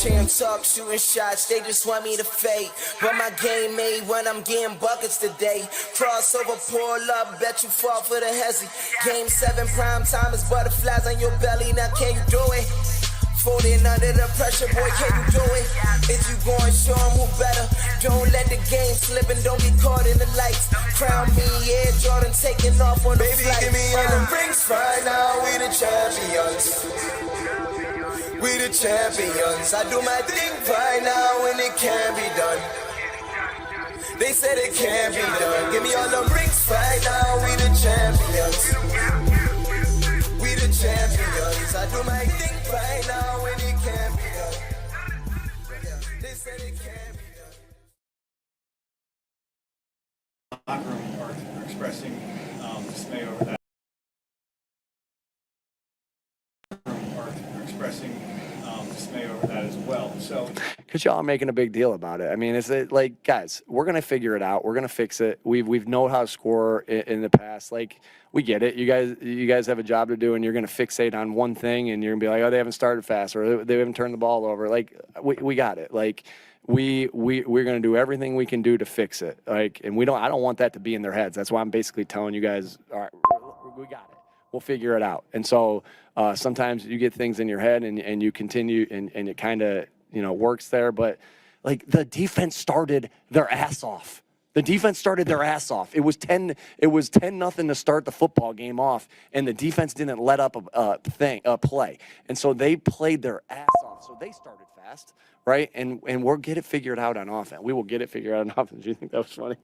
Champ talk, shooting shots, they just want me to fade. But my game made when I'm getting buckets today. Crossover, pull up, bet you fall for the hezzy. Game 7, prime time is butterflies on your belly, now can you do it? Folding under the pressure, boy, can you do it? If you going, show them who better. Don't let the game slip and don't get caught in the lights. Crown me, yeah, Jordan taking off on the Baby, flight. give me all the rings right now, we the champions. We the champions. I do my thing right now and it can't be done. They said it can't be done. Give me all the rings right now, we the champions. We the champions. I do my thing right now and it can't be done. They said it can't be done. Locker room are expressing dismay over that. Dismay over that as well. So, because y'all are making a big deal about it. I mean, it's like, guys, we're gonna figure it out. We're gonna fix it. We've known how to score in the past. Like, we get it. You guys have a job to do, and you're gonna fixate on one thing, and you're gonna be like, oh, they haven't started fast, or they haven't turned the ball over. Like, we got it. Like, we're gonna do everything we can do to fix it. Like, and I don't want that to be in their heads. That's why I'm basically telling you guys, all right, we got it. We'll figure it out. And so sometimes you get things in your head and you continue and it kind of, works there. But like the defense started their ass off. The defense started their ass off. It was 10-0 to start the football game off, and the defense didn't let up a play. And so they played their ass off. So they started fast, right? And we'll get it figured out on offense. We will get it figured out on offense. Do you think that was funny?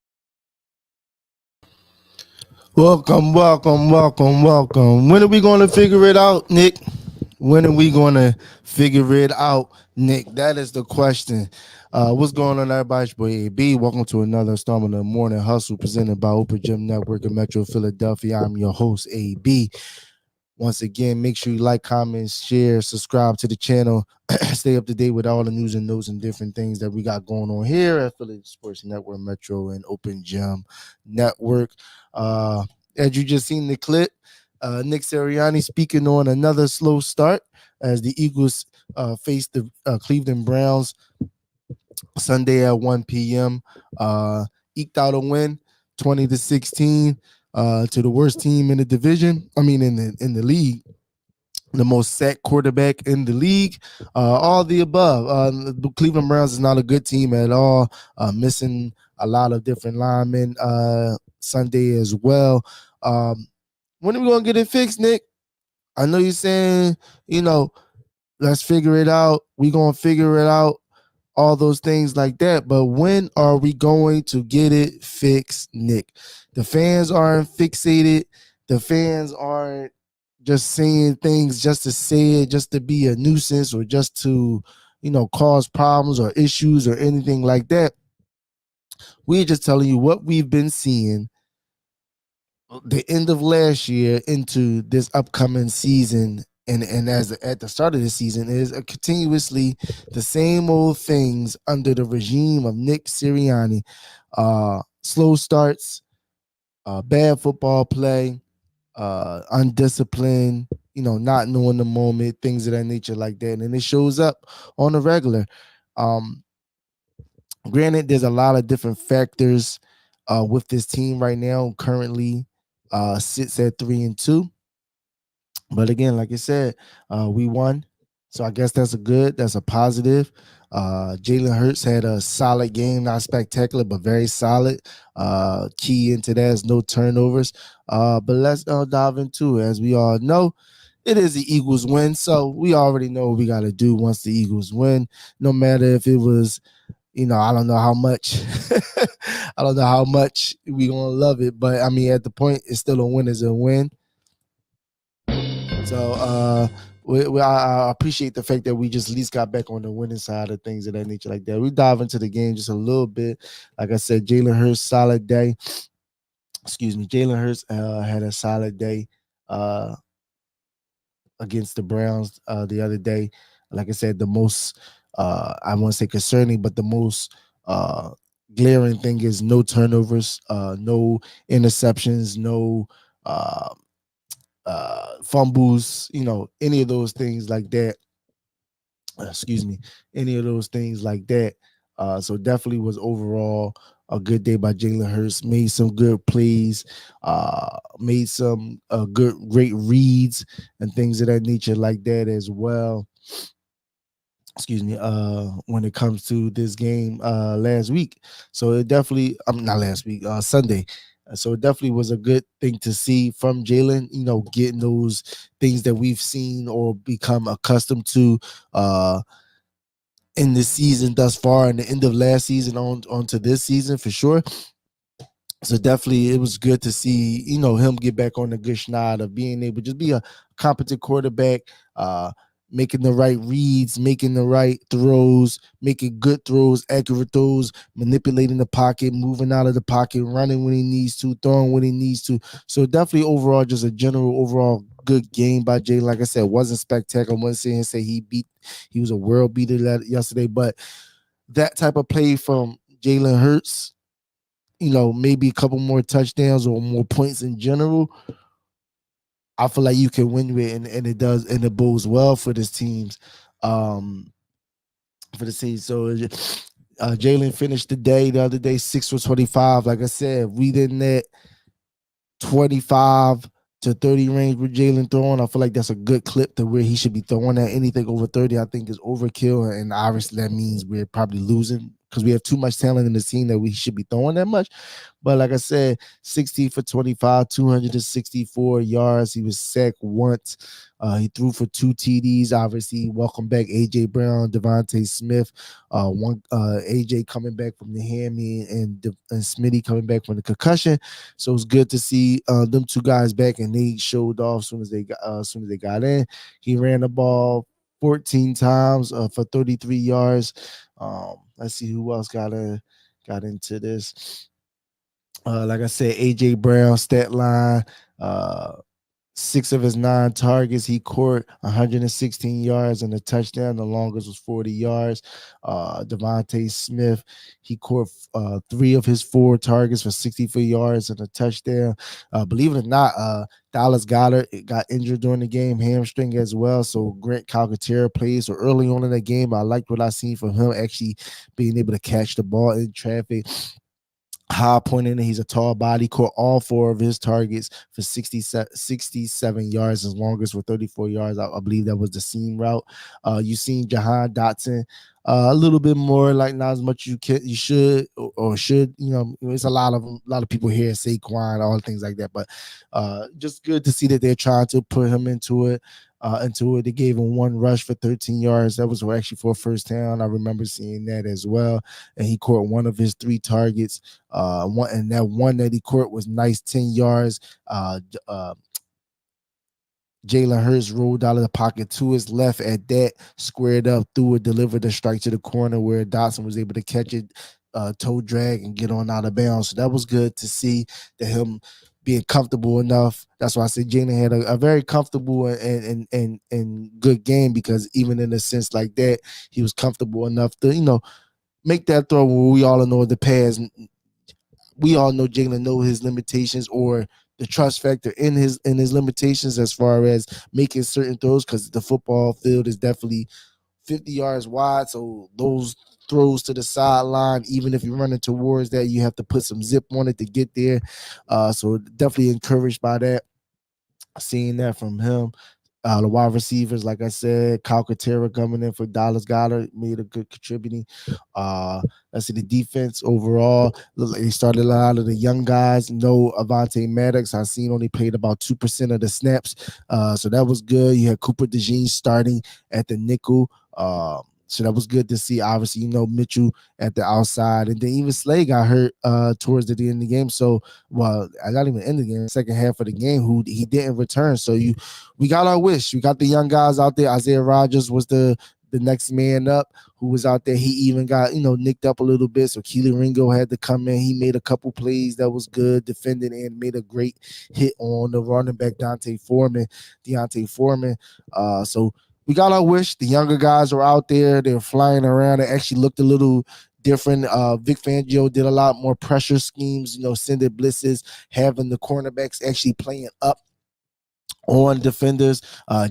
Welcome. When are we going to figure it out, Nick? When are we going to figure it out, Nick? That is the question. What's going on, everybody? It's your boy AB. Welcome to another installment of Morning Hustle presented by Open Gym Network in Metro Philadelphia. I'm your host, AB. Once again, make sure you like, comment, share, subscribe to the channel. Stay up to date with all the news and notes and different things that we got going on here at Philly Sports Network, Metro, and Open Gym Network. As you just seen the clip, Nick Sirianni speaking on another slow start as the Eagles face the Cleveland Browns Sunday at 1 p.m. Eked out a win, 20-16, to the worst team in the division. I mean, in the league. The most sacked quarterback in the league, all the above. The Cleveland Browns is not a good team at all, missing a lot of different linemen Sunday as well. When are we going to get it fixed, Nick? I know you're saying, let's figure it out. We're going to figure it out, all those things like that. But when are we going to get it fixed, Nick? The fans aren't fixated. The fans aren't just saying things just to say it, just to be a nuisance or just to, cause problems or issues or anything like that. We're just telling you what we've been seeing the end of last year into this upcoming season. And at the start of the season is continuously the same old things under the regime of Nick Sirianni. Slow starts, bad football play, undisciplined, not knowing the moment, things of that nature like that. And it shows up on the regular. Granted, there's a lot of different factors with this team right now. Currently sits at 3-2. But again, like I said, we won. So I guess that's a positive. Jalen Hurts had a solid game, not spectacular, but very solid. Key into that is no turnovers. But let's dive into it. As we all know, it is the Eagles win. So we already know what we got to do once the Eagles win, no matter if it was, I don't know how much. I don't know how much we going to love it. But, I mean, at the point, it's still a win is a win. So I appreciate the fact that we just at least got back on the winning side of things of that nature like that. We dive into the game just a little bit. Like I said, Jalen Hurts, solid day. Jalen Hurts had a solid day against the Browns the other day. Like I said, the most, I won't say concerning, but the most glaring thing is no turnovers, no interceptions, no fumbles, any of those things like that. excuse me, any of those things like that. So definitely was overall a good day by Jalen Hurts. Made some good plays, made some great reads and things of that nature like that as well. Excuse me, when it comes to this game last week. So it definitely, not last week, Sunday. So it definitely was a good thing to see from Jalen, getting those things that we've seen or become accustomed to in the season thus far, and the end of last season on to this season for sure. So definitely it was good to see, him get back on the good schneid of being able to just be a competent quarterback, making the right reads, making the right throws, making good throws, accurate throws, manipulating the pocket, moving out of the pocket, running when he needs to, throwing when he needs to. So definitely overall, just a general overall good game by Jay. Like I said, wasn't spectacular. I wasn't sitting here and say he was a world beater yesterday, but that type of play from Jalen Hurts, maybe a couple more touchdowns or more points in general, I feel like you can win with, and it does, and it bodes well for this team's, for the season. So Jalen finished the other day 6 for 25. Like I said, we didn't net 25 to 30 range with Jalen throwing. I feel like that's a good clip to where he should be throwing at. Anything over 30, I think, is overkill, and obviously that means we're probably losing because we have too much talent in the team that we should be throwing that much. But like I said, 60 for 25, 264 yards. He was sacked once. He threw for 2 TDs. Obviously, welcome back AJ Brown, Devontae Smith. AJ coming back from the hammy, and Smitty coming back from the concussion. So it's good to see them two guys back, and they showed off as soon as they got in. He ran the ball 14 times for 33 yards. Let's see who else got into this. Like I said, AJ Brown stat line, 6 of his 9 targets, he caught 116 yards and a touchdown. The longest was 40 yards. Devontae Smith, he caught 3 of his 4 targets for 64 yards and a touchdown. Believe it or not, Dallas Goedert got injured during the game, hamstring as well. So Grant Calcaterra played. So early on in the game, I liked what I seen from him, actually being able to catch the ball in traffic. High pointing, he's a tall body. Caught all 4 of his targets for 67 yards, his longest for 34 yards. I believe that was the seam route. You seen Jahan Dotson a little bit more, like not as much you should or should. It's a lot of people here, Saquon, all things like that. But just good to see that they're trying to put him into it. They gave him 1 rush for 13 yards. That was actually for a first down. I remember seeing that as well. And he caught 1 of his 3 targets. One that he caught was nice, 10 yards. Jalen Hurts rolled out of the pocket to his left at that, squared up, threw it, delivered the strike to the corner where Dotson was able to catch it, toe drag, and get on out of bounds. So that was good to see that him being comfortable enough. That's why I said Jalen had a very comfortable and good game, because even in a sense like that, he was comfortable enough to, make that throw where we all know the pass. We all know Jalen know his limitations, or the trust factor in his limitations as far as making certain throws, because the football field is definitely 50 yards wide. So those throws to the sideline, even if you're running towards that, you have to put some zip on it to get there. So definitely encouraged by that. Seeing that from him. The wide receivers, like I said, Calcaterra coming in for Dallas Goedert made a good contributing. Let's see the defense overall. They started a lot of the young guys. No Avonte Maddox. I seen only played about 2% of the snaps. So that was good. You had Cooper DeJean starting at the nickel. So that was good to see. Obviously, Mitchell at the outside, and then even Slay got hurt towards the end of the game. So, well, I not even end the game, second half of the game, who he didn't return. So we got our wish. We got the young guys out there. Isaiah Rodgers was the next man up, who was out there. He even got nicked up a little bit. So Keely Ringo had to come in. He made a couple plays that was good, defending, and made a great hit on the running back Deontay Foreman. So we got our wish. The younger guys are out there. They're flying around. It actually looked a little different. Vic Fangio did a lot more pressure schemes, sending blitzes, having the cornerbacks actually playing up on defenders,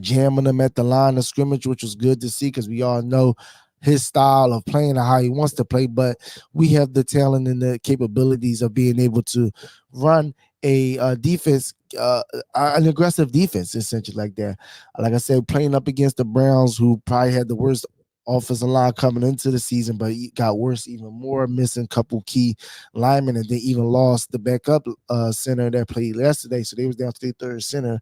jamming them at the line of scrimmage, which was good to see because we all know his style of playing and how he wants to play. But we have the talent and the capabilities of being able to run a defense, an aggressive defense, essentially like that. Like I said, playing up against the Browns, who probably had the worst offensive line coming into the season, but it got worse even more, missing a couple key linemen, and they even lost the backup center that played yesterday. So they was down to their third center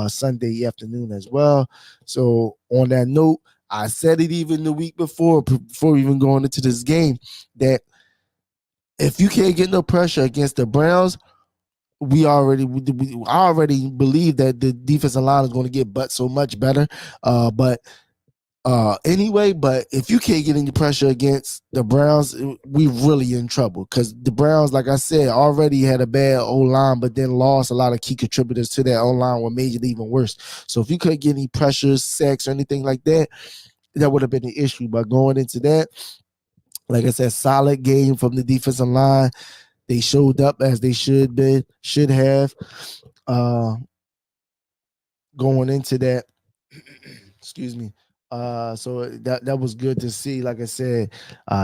Sunday afternoon as well. So on that note, I said it even the week before even going into this game, that if you can't get no pressure against the Browns, I already believe that the defensive line is going to get but so much better. But if you can't get any pressure against the Browns, we really in trouble, because the Browns, like I said, already had a bad O-line, but then lost a lot of key contributors to that O-line, what made it even worse. So if you couldn't get any pressures, sacks, or anything like that, that would have been an issue. But going into that, like I said, solid game from the defensive line. They showed up as they should have. Going into that, excuse me. So that was good to see. Like I said,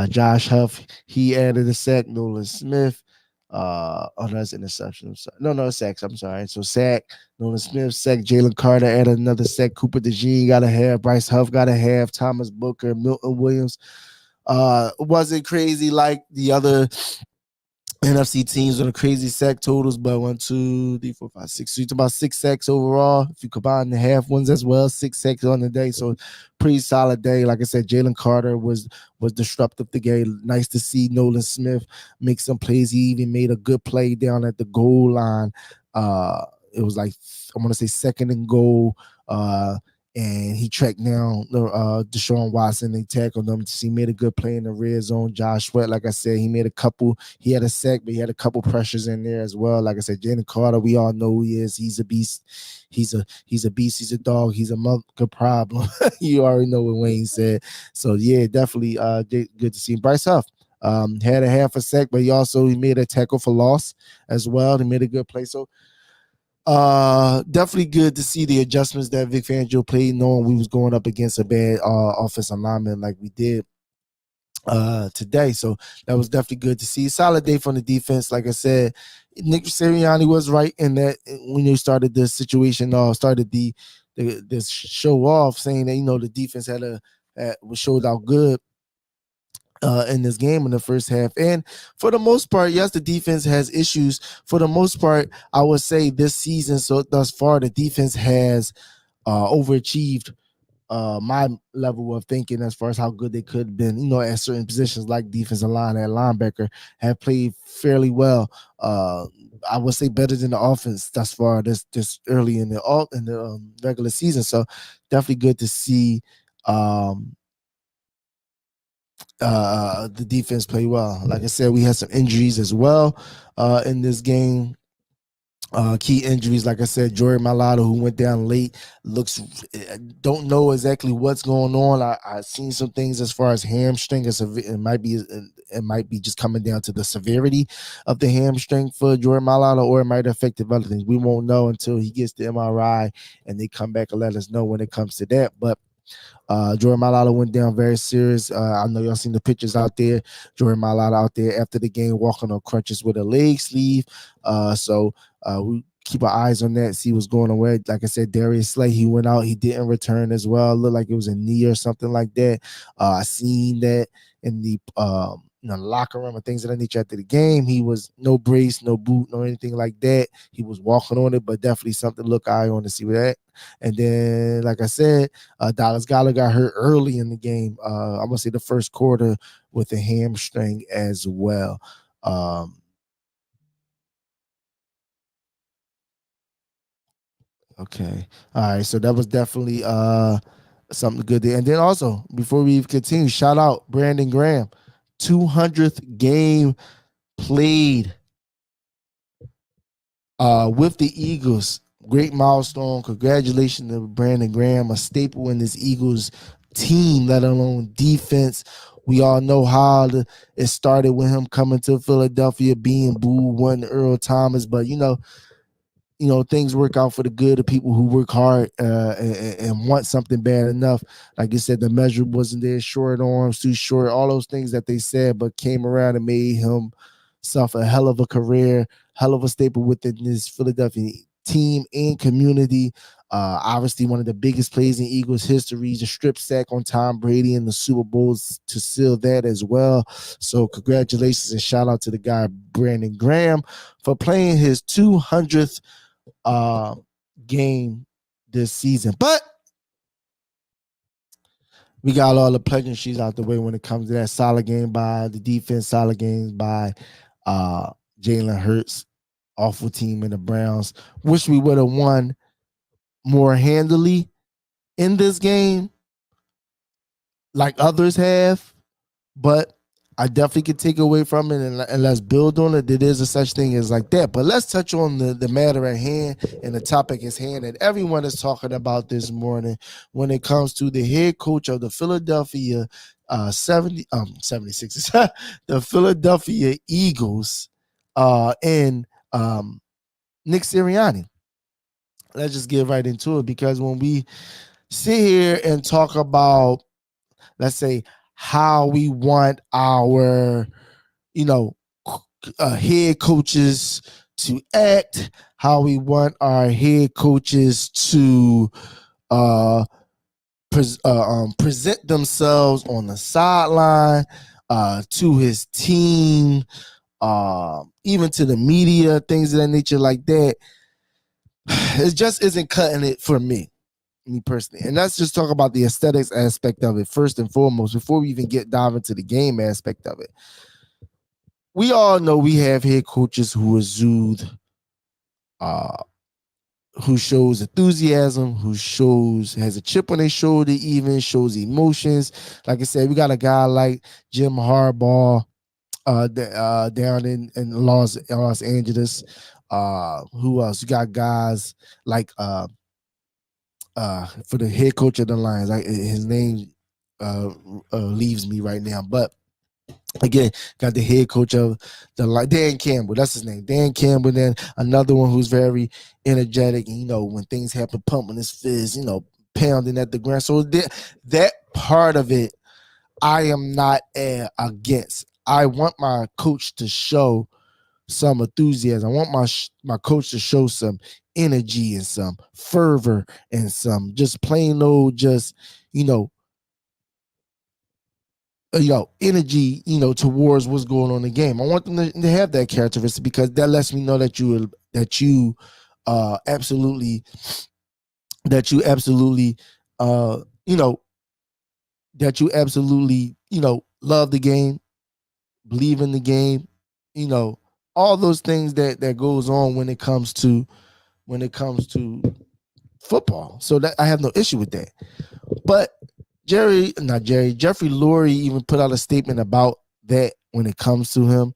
Josh Huff, he added a sack. Nolan Smith, that's interception. No sacks. I'm sorry. So sack, Nolan Smith, sack, Jalen Carter added another sack. Cooper DeJean got a half. Bryce Huff got a half. Thomas Booker, Milton Williams. Wasn't crazy like the other NFC teams with the crazy sack totals, but 1, 2, 3, 4, 5, 6. So you're talking about 6 sacks overall. If you combine the half ones as well, 6 sacks on the day. So pretty solid day. Like I said, Jalen Carter was disruptive the game. Nice to see Nolan Smith make some plays. He even made a good play down at the goal line. It was like, I'm gonna say, 2nd and goal. And he tracked down Deshaun Watson. They tackled him. He made a good play in the red zone. Josh Sweat, like I said, he had a sack, but he had a couple pressures in there as well. Like I said, Jalen Carter, we all know who he is. He's a beast. He's a beast. He's a dog. He's a mother problem. You already know what Wayne said. So yeah, definitely good to see him. Bryce Huff had a half a sack, but he made a tackle for loss as well. He made a good play. So definitely good to see the adjustments that Vic Fangio played, knowing we was going up against a bad offensive lineman like we did today. So that was definitely good to see. Solid day from the defense. Like I said, Nick Sirianni was right in that when they started the situation, started this show off, saying that the defense showed out good in this game in the first half. And for the most part, yes, the defense has issues. For the most part, I would say this season, so thus far, the defense has overachieved my level of thinking as far as how good they could have been. At certain positions like defensive line and linebacker have played fairly well. I would say better than the offense thus far this early in the regular season. So definitely good to see the defense play well. Like I said, we had some injuries as well in this game. Key injuries, like I said, Jordan Mailata, who went down late, don't know exactly what's going on. I've seen some things as far as hamstring. It might be just coming down to the severity of the hamstring for Jordan Mailata, or it might affect other things. We won't know until he gets the MRI and they come back and let us know when it comes to that. But Jordan Mailata went down very serious. I know y'all seen the pictures out there. Jordan Mailata out there after the game walking on crutches with a leg sleeve. So we keep our eyes on that, see what's going on with. Like I said, Darius Slay, he went out. He didn't return as well. It looked like it was a knee or something like that. I seen that in the locker room and things of that nature after the game. He was no brace, no boot, no anything like that. He was walking on it, but definitely something to look eye on to see with that. And then, like I said, Dallas Goedert got hurt early in the game. I'm gonna say the first quarter with a hamstring as well. Okay. All right. So that was definitely something good there. And then also, before we continue, shout out Brandon Graham, 200th game played with the Eagles. Great milestone. Congratulations to Brandon Graham, a staple in this Eagles team, let alone defense. We all know how it started with him coming to Philadelphia, being booed, one Earl Thomas. But, things work out for the good of people who work hard and want something bad enough. Like you said, the measure wasn't there, short arms, too short, all those things that they said, but came around and made himself a hell of a career, hell of a staple within this Philadelphia team and community. Obviously, one of the biggest plays in Eagles history, the strip sack on Tom Brady in the Super Bowls to seal that as well. So congratulations and shout out to the guy, Brandon Graham, for playing his 200th game this season. But we got all the pleasantries out the way when it comes to that. Solid game by the defense, solid games by Jalen Hurts. Awful team in the Browns. Wish we would have won more handily in this game like others have, but I definitely could take away from it and let's build on it. There is a such thing as like that. But let's touch on the matter at hand and the topic at hand that everyone is talking about this morning when it comes to the head coach of the Philadelphia 76ers, the Philadelphia Eagles, and Nick Sirianni. Let's just get right into it, because when we sit here and talk about, let's say, how we want our, head coaches to act, how we want our head coaches to present themselves on the sideline, to his team, even to the media, things of that nature like that. It just isn't cutting it for me personally. And let's just talk about the aesthetics aspect of it first and foremost before we even dive into the game aspect of it. We all know we have head coaches who exude, who shows enthusiasm, who has a chip on their shoulder, even shows emotions. Like I said, we got a guy like Jim Harbaugh down in Los Angeles. Who else? You got guys like for the head coach of the Lions. His name leaves me right now, but again, got the head coach of the Dan Campbell. That's his name, Dan Campbell. Then another one who's very energetic. When things happen, pumping his fist. Pounding at the ground. So that part of it, I am not against. I want my coach to show some enthusiasm. I want my coach to show some energy and some fervor and some just plain old energy, towards what's going on in the game. I want them to have that characteristic, because that lets me know that you absolutely that you absolutely love the game, believe in the game, all those things that goes on when it comes to football. So that I have no issue with that. But Jeffrey Lurie even put out a statement about that when it comes to him.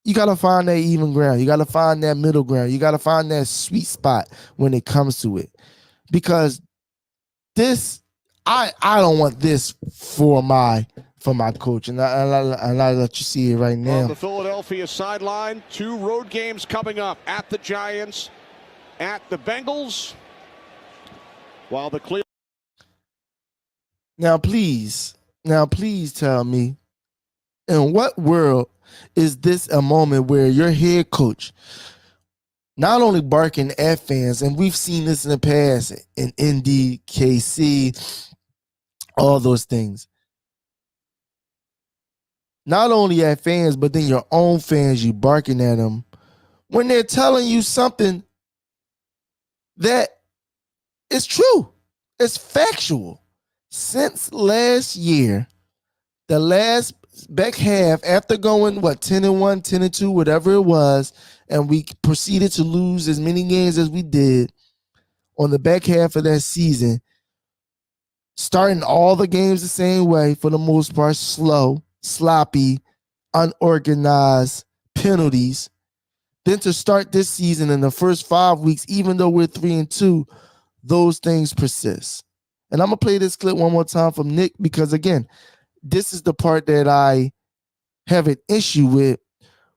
You got to find that even ground. You got to find that middle ground. You got to find that sweet spot when it comes to it. Because I don't want this for my coach, and I let you see it right now. On the Philadelphia sideline, 2 road games coming up: at the Giants, at the Bengals. While the Cleveland. Now please tell me, in what world is this a moment where your head coach not only barking at fans, and we've seen this in the past in Indy, KC, all those things. Not only at fans, but then your own fans, you barking at them when they're telling you something that is true. It's factual. Since last year, the last back half, after going 10-1, 10-2, whatever it was, and we proceeded to lose as many games as we did on the back half of that season, starting all the games the same way for the most part, slow, sloppy, unorganized, penalties. Then to start this season in the first 5 weeks, even though we're 3-2, those things persist. And I'm going to play this clip one more time from Nick, because again, this is the part that I have an issue with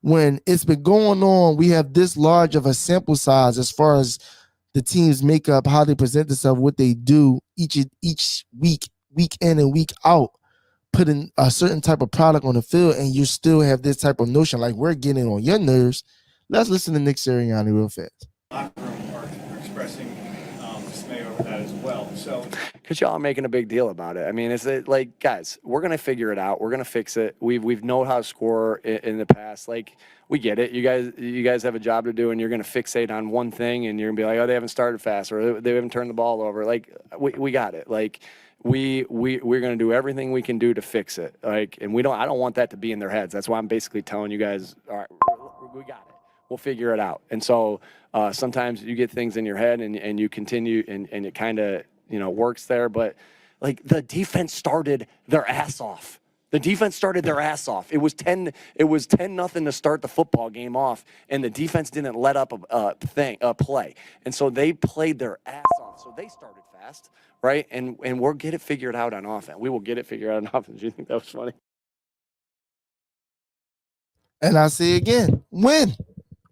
when it's been going on, we have this large of a sample size as far as the team's makeup, how they present themselves, what they do each week, week in and week out, putting a certain type of product on the field, and you still have this type of notion like we're getting on your nerves. Let's listen to Nick Sirianni real fast. Locker room are expressing dismay over that as well. So, because y'all are making a big deal about it. I mean, it's like, guys, we're gonna figure it out. We're gonna fix it. We've known how to score in the past. Like, we get it. You guys have a job to do, and you're gonna fixate on one thing, and you're gonna be like, oh, they haven't started fast, or they haven't turned the ball over. Like, we got it. Like, we're gonna do everything we can do to fix it. Like, and I don't want that to be in their heads. That's why I'm basically telling you guys, all right, we got it. We'll figure it out. And so sometimes you get things in your head, and you continue, and it kind of works there. But like, the defense started their ass off. The defense started their ass off. It was 10 nothing to start the football game off, and the defense didn't let up a play. And so they played their ass off. So they started fast, right? And we'll get it figured out on offense. We will get it figured out on offense. Do you think that was funny? And I say again, when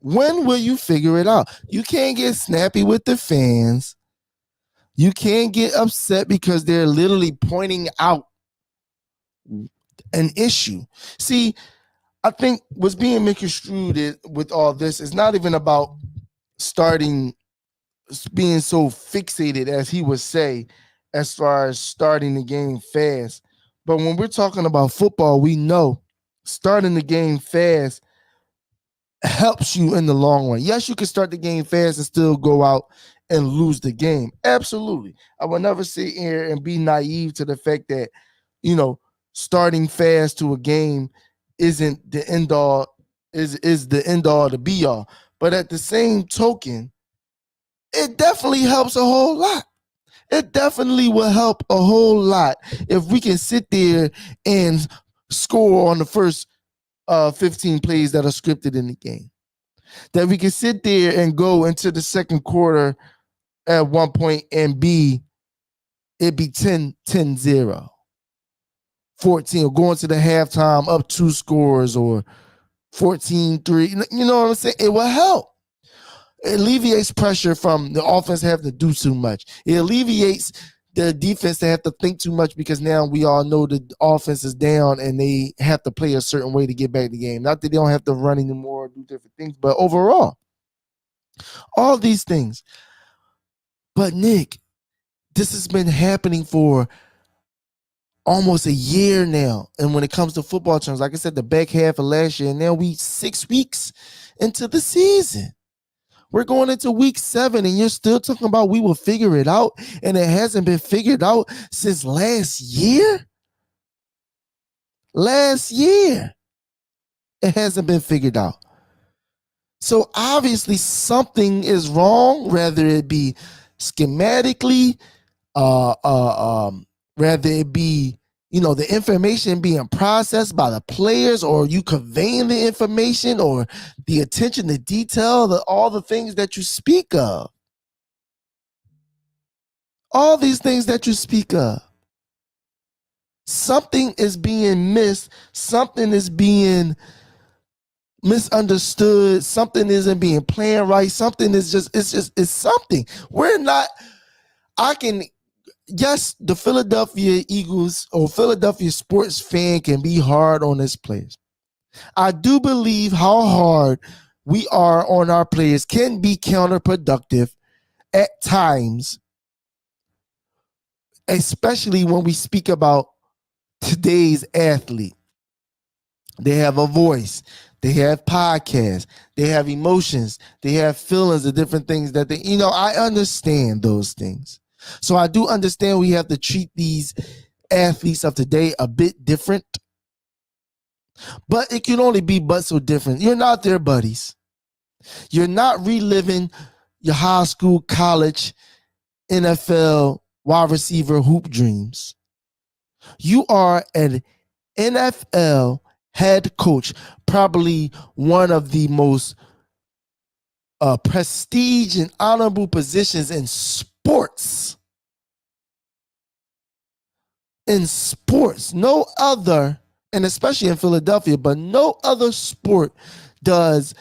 will you figure it out? You can't get snappy with the fans. You can't get upset because they're literally pointing out an issue. See, I think what's being misconstrued with all this is not even about being so fixated, as he would say, as far as starting the game fast. But when we're talking about football, we know starting the game fast helps you in the long run. Yes, you can start the game fast and still go out and lose the game. Absolutely. I will never sit here and be naive to the fact that, starting fast to a game isn't the end all, is the end all to be all. But at the same token, it definitely helps a whole lot. It definitely will help a whole lot if we can sit there and score on the first 15 plays that are scripted in the game. That we can sit there and go into the second quarter at one point and it'd be 10-0, 14, or going to the halftime up 2 scores, or 14-3. You know what I'm saying? It will help. It alleviates pressure from the offense having to do too much. It alleviates the defense to have to think too much, because now we all know the offense is down and they have to play a certain way to get back the game. Not that they don't have to run anymore or do different things, but overall, all these things. But Nick, this has been happening for almost a year now. And when it comes to football terms, like I said, the back half of last year, and now we 6 weeks into the season. We're going into week 7, and you're still talking about we will figure it out, and it hasn't been figured out since last year? Last year, it hasn't been figured out. So obviously something is wrong, whether it be schematically, rather it be, the information being processed by the players, or you conveying the information, or the attention to detail, all the things that you speak of. All these things that you speak of. Something is being missed. Something is being misunderstood. Something isn't being planned right. Something is it's something. Yes, the Philadelphia Eagles or Philadelphia sports fan can be hard on its players. I do believe how hard we are on our players can be counterproductive at times, especially when we speak about today's athlete. They have a voice. They have podcasts. They have emotions. They have feelings, the different things that I understand those things. So I do understand we have to treat these athletes of today a bit different. But it can only be but so different. You're not their buddies. You're not reliving your high school, college, NFL wide receiver hoop dreams. You are an NFL head coach, probably one of the most prestige and honorable positions in sports. In sports, no other, and especially in Philadelphia, but no other sport does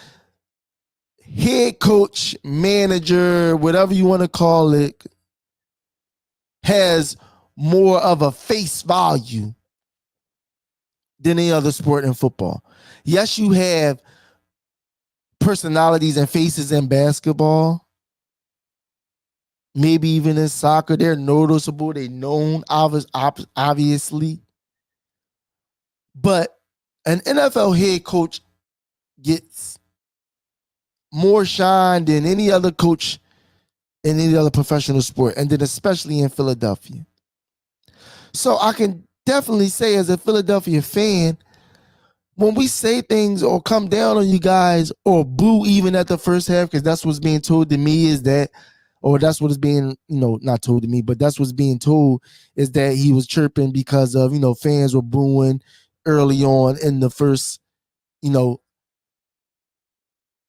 head coach, manager, whatever you want to call it, has more of a face value than any other sport in football. Yes, you have personalities and faces in basketball. Maybe even in soccer, they're noticeable. They're known, obviously. But an NFL head coach gets more shine than any other coach in any other professional sport, and then especially in Philadelphia. So I can definitely say, as a Philadelphia fan, when we say things or come down on you guys or boo even at the first half, because that's what's being told to me is that, or that's what is being, not told to me, but that's what's being told is that he was chirping because of, fans were booing early on in the first,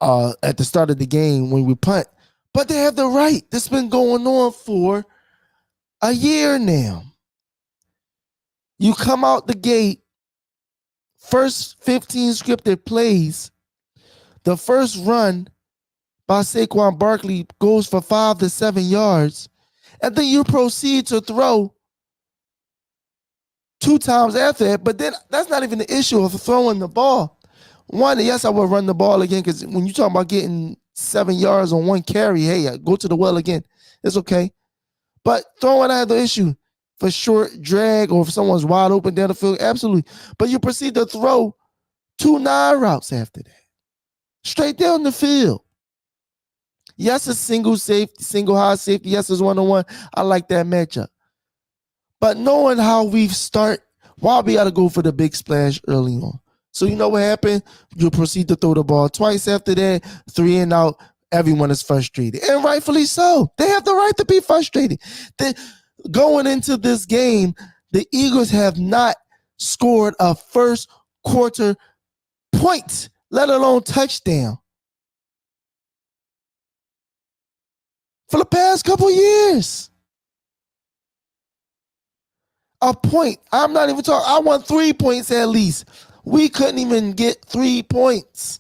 at the start of the game when we punt. But they have the right. This has been going on for a year now. You come out the gate, first 15 scripted plays, the first run by Saquon Barkley goes for 5 to 7 yards, and then you proceed to throw 2 times after that. But then that's not even the issue of throwing the ball. One, yes, I will run the ball again, because when you talk about getting 7 yards on one carry, hey, go to the well again. It's okay. But throwing, I have the issue. For short drag or if someone's wide open down the field, absolutely. But you proceed to throw 2 9 routes after that. Straight down the field. Yes, it's single safety, single high safety. Yes, it's 1-on-1. I like that matchup. But knowing how we start, why we got to go for the big splash early on. So you know what happened? You proceed to throw the ball twice after that, 3 and out. Everyone is frustrated. And rightfully so. They have the right to be frustrated. Going into this game, the Eagles have not scored a first quarter point, let alone touchdown, for the past couple years. A point. I'm not even talking. I want 3 points at least. We couldn't even get 3 points.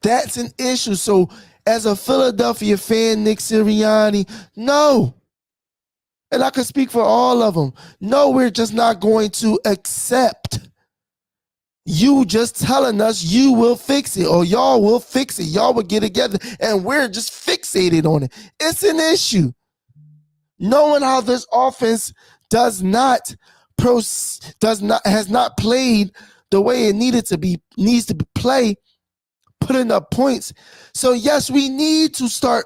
That's an issue. So as a Philadelphia fan, Nick Sirianni, no. And I can speak for all of them. No, we're just not going to accept you just telling us you will fix it or y'all will fix it. Y'all will get together and we're just fixated on it. It's an issue. Knowing how this offense has not played the way it needs to play, putting up points. So yes, we need to start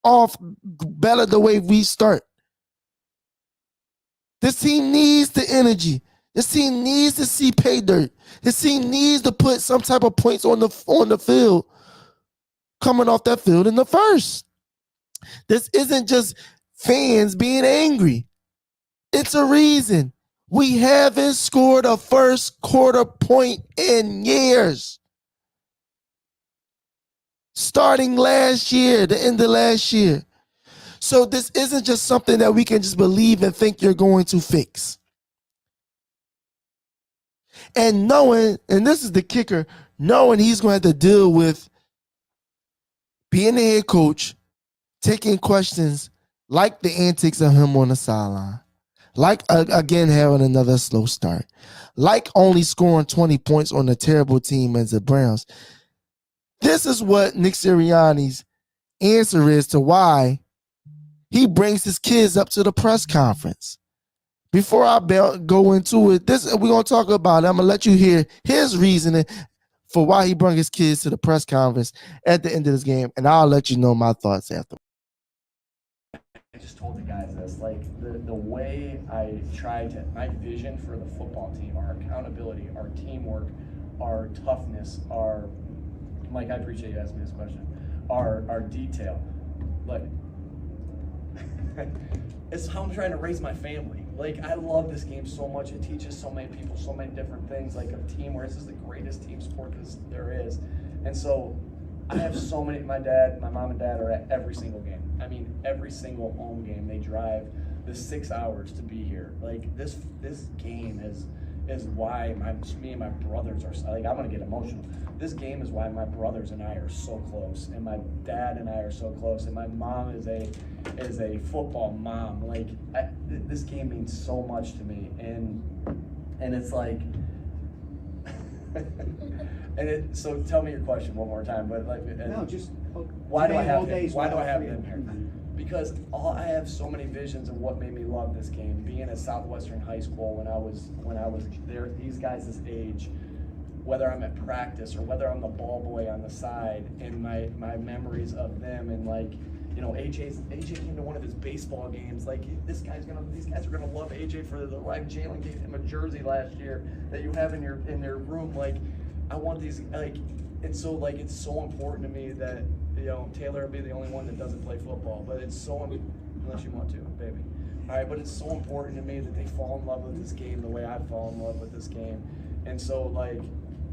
off better the way we start. This team needs the energy. This team needs to see pay dirt. This team needs to put some type of points on the field, coming off that field in the first. This isn't just fans being angry. It's a reason. We haven't scored a first quarter point in years. Starting last year, the end of last year. So this isn't just something that we can just believe and think you're going to fix. And knowing, and this is the kicker, knowing he's going to have to deal with being the head coach, taking questions like the antics of him on the sideline, like, again, having another slow start, like only scoring 20 points on a terrible team as the Browns. This is what Nick Sirianni's answer is to why he brings his kids up to the press conference. Before I go into it, we're going to talk about it. I'm going to let you hear his reasoning for why he brought his kids to the press conference at the end of this game, and I'll let you know my thoughts after. I just told the guys this, like the way I tried to, my vision for the football team, our accountability, our teamwork, our toughness, our, Mike, I appreciate you asking me this question, our detail. Like, it's how I'm trying to raise my family. Like, I love this game so much. It teaches so many people so many different things, like a teamwork. This is the greatest team sport there is. And so I have so many, my mom and dad are at every single game. I mean, every single home game. They drive the 6 hours to be here. Like, this game is why me and my brothers are, like, I'm gonna get emotional. This game is why my brothers and I are so close, and my dad and I are so close, and my mom is a football mom. Like, this game means so much to me, and it's like, so tell me your question one more time. But like, No, just why do I have him? Why do I have him here? Because I have so many visions of what made me love this game. Being at Southwestern High School when I was there, these guys' age, whether I'm at practice or whether I'm the ball boy on the side, and my memories of them, and like, you know, AJ came to one of his baseball games. Like, these guys are gonna love AJ for the life. Jalen gave him a jersey last year that you have in their room. Like, I want these, like, and so, like, it's so important to me that, you know, Taylor will be the only one that doesn't play football, but it's so, unless you want to, baby. All right, but it's so important to me that they fall in love with this game the way I fall in love with this game. And so, like,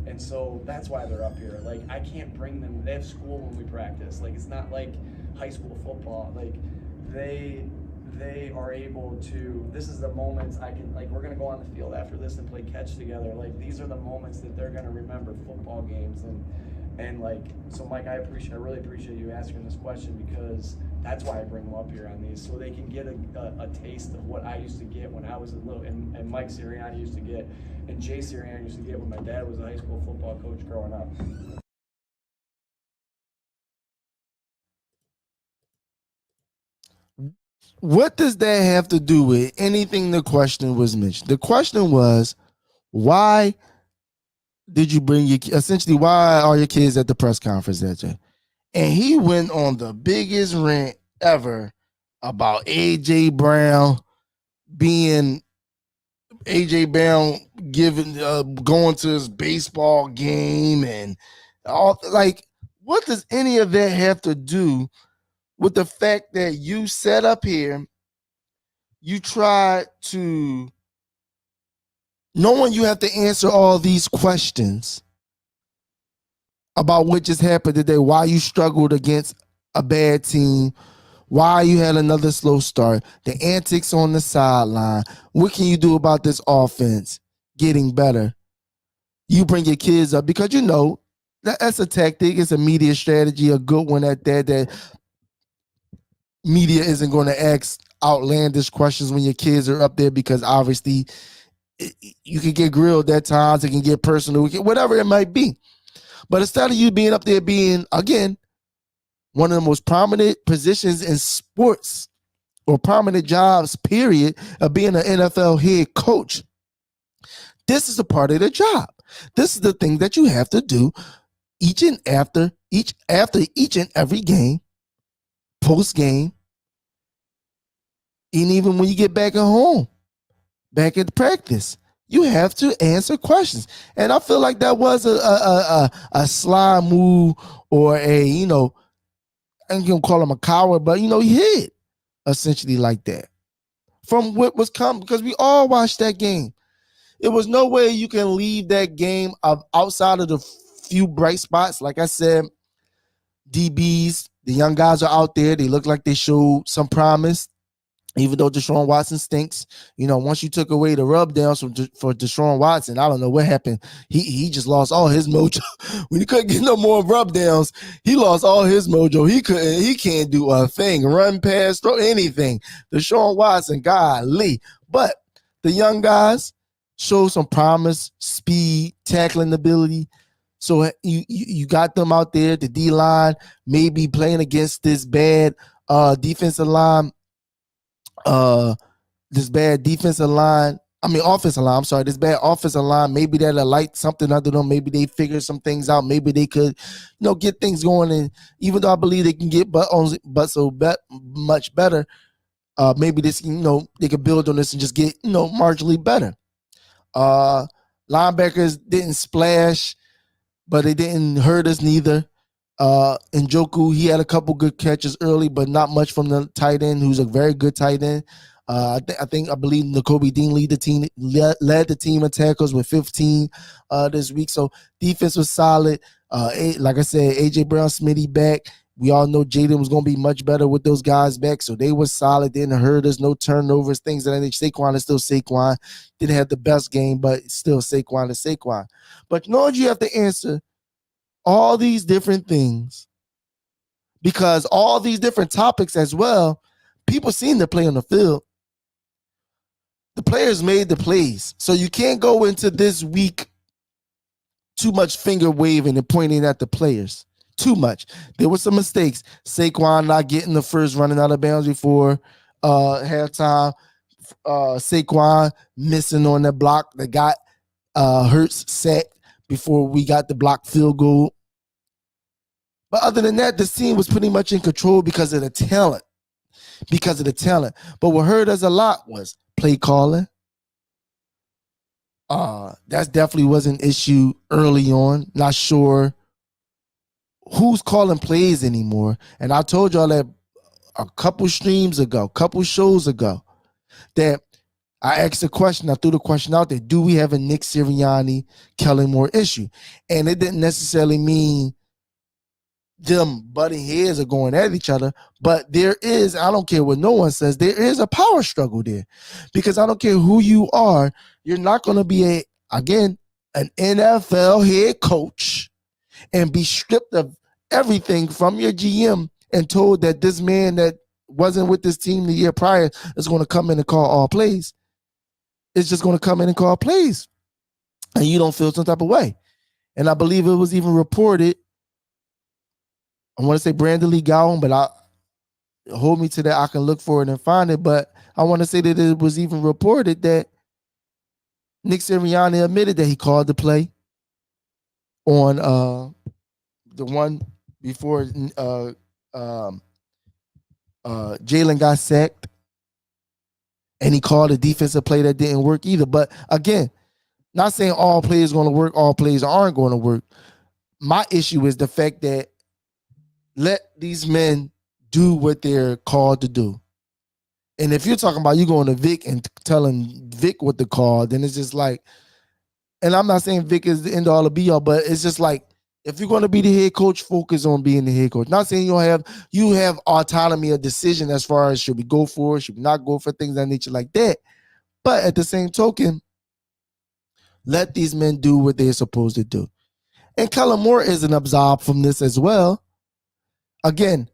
that's why they're up here. Like, I can't bring them, they have school when we practice. Like, it's not like high school football. Like, they are able to, this is the moments I can, like, we're gonna go on the field after this and play catch together. Like, these are the moments that they're gonna remember football games. And like, so Mike, I really appreciate you asking this question, because that's why I bring them up here on these, so they can get a taste of what I used to get when I was a little, and Mike Sirianni used to get, and Jay Sirianni used to get when my dad was a high school football coach growing up. What does that have to do with anything the question was mentioned? The question was, why did you bring why are your kids at the press conference that day? And he went on the biggest rant ever about AJ Brown giving going to his baseball game and all. Like, what does any of that have to do with the fact that you sat up here, you tried to, knowing you have to answer all these questions about what just happened today, why you struggled against a bad team, why you had another slow start, the antics on the sideline, what can you do about this offense getting better? You bring your kids up because you know that's a tactic, it's a media strategy, a good one at that media isn't going to ask outlandish questions when your kids are up there, because obviously you can get grilled at times, it can get personal, whatever it might be. But instead of you being up there being, again, one of the most prominent positions in sports, or prominent jobs, period, of being an NFL head coach, this is a part of the job. This is the thing that you have to do after each and every game, post game, and even when you get back at home, back at practice, you have to answer questions. And I feel like that was a sly move, or a, you know, I ain't gonna call him a coward, but you know, he hid essentially like that from what was coming, because we all watched that game. It was no way you can leave that game outside of the few bright spots. Like I said, DBs, the young guys are out there. They look like they showed some promise, even though Deshaun Watson stinks. You know, once you took away the rub downs for Deshaun Watson, I don't know what happened. He just lost all his mojo. When he couldn't get no more rub downs, he lost all his mojo. He can't do a thing, run, pass, throw, anything. Deshaun Watson, golly. But the young guys show some promise, speed, tackling ability. So you got them out there, the D-line, maybe playing against this bad defensive line, this bad offensive line, this bad offensive line. Maybe that'll light something under them. Maybe they figure some things out. Maybe they could, you know, get things going. And even though I believe they can get much better, maybe this, you know, they could build on this and just get, you know, marginally better. Linebackers didn't splash, but it didn't hurt us neither. Njoku, he had a couple good catches early, but not much from the tight end, who's a very good tight end. I believe Nakobe Dean led the team in tackles with 15 this week. So defense was solid. Like I said, AJ Brown, Smitty back, We all know Jaden was going to be much better with those guys back, so they were solid. They didn't hurt us, no turnovers, things of that nature. Saquon is still Saquon. Didn't have the best game, but still Saquon is Saquon. But you know what? You have to answer all these different things because all these different topics as well, people seen the play on the field. The players made the plays. So you can't go into this week too much finger waving and pointing at the players. Too much. There were some mistakes. Saquon not getting the first running out of bounds before halftime. Saquon missing on that block that got Hurts sacked before we got the block field goal. But other than that, this team was pretty much in control because of the talent. But what hurt us a lot was play calling. That definitely was an issue early on. Not sure who's calling plays anymore. And I told y'all that a couple shows ago, that I asked a question. I threw the question out there. Do we have a Nick Sirianni, Kellen Moore issue? And it didn't necessarily mean them butting heads or going at each other, but there is, I don't care what no one says, there is a power struggle there. Because I don't care who you are, you're not going to be an NFL head coach and be stripped of everything from your GM and told that this man that wasn't with this team the year prior is going to come in and call all plays. It's just going to come in and call plays. And you don't feel some type of way. And I believe it was even reported, I want to say Brandon Lee Gowan, but hold me to that. I can look for it and find it. But I want to say that it was even reported that Nick Sirianni admitted that he called the play on the one before Jalen got sacked, and he called a defensive play that didn't work either. But again, not saying all plays are going to work, all plays aren't going to work. My issue is the fact that let these men do what they're called to do. And if you're talking about you going to Vic and telling Vic what to call, then it's just like, and I'm not saying Vic is the end all to be all, but it's just like, if you're going to be the head coach, focus on being the head coach. Not saying you have autonomy of decision as far as should we go for it, should we not go for things of that nature like that. But at the same token, let these men do what they're supposed to do. And Kellen Moore isn't absolved from this as well. Again,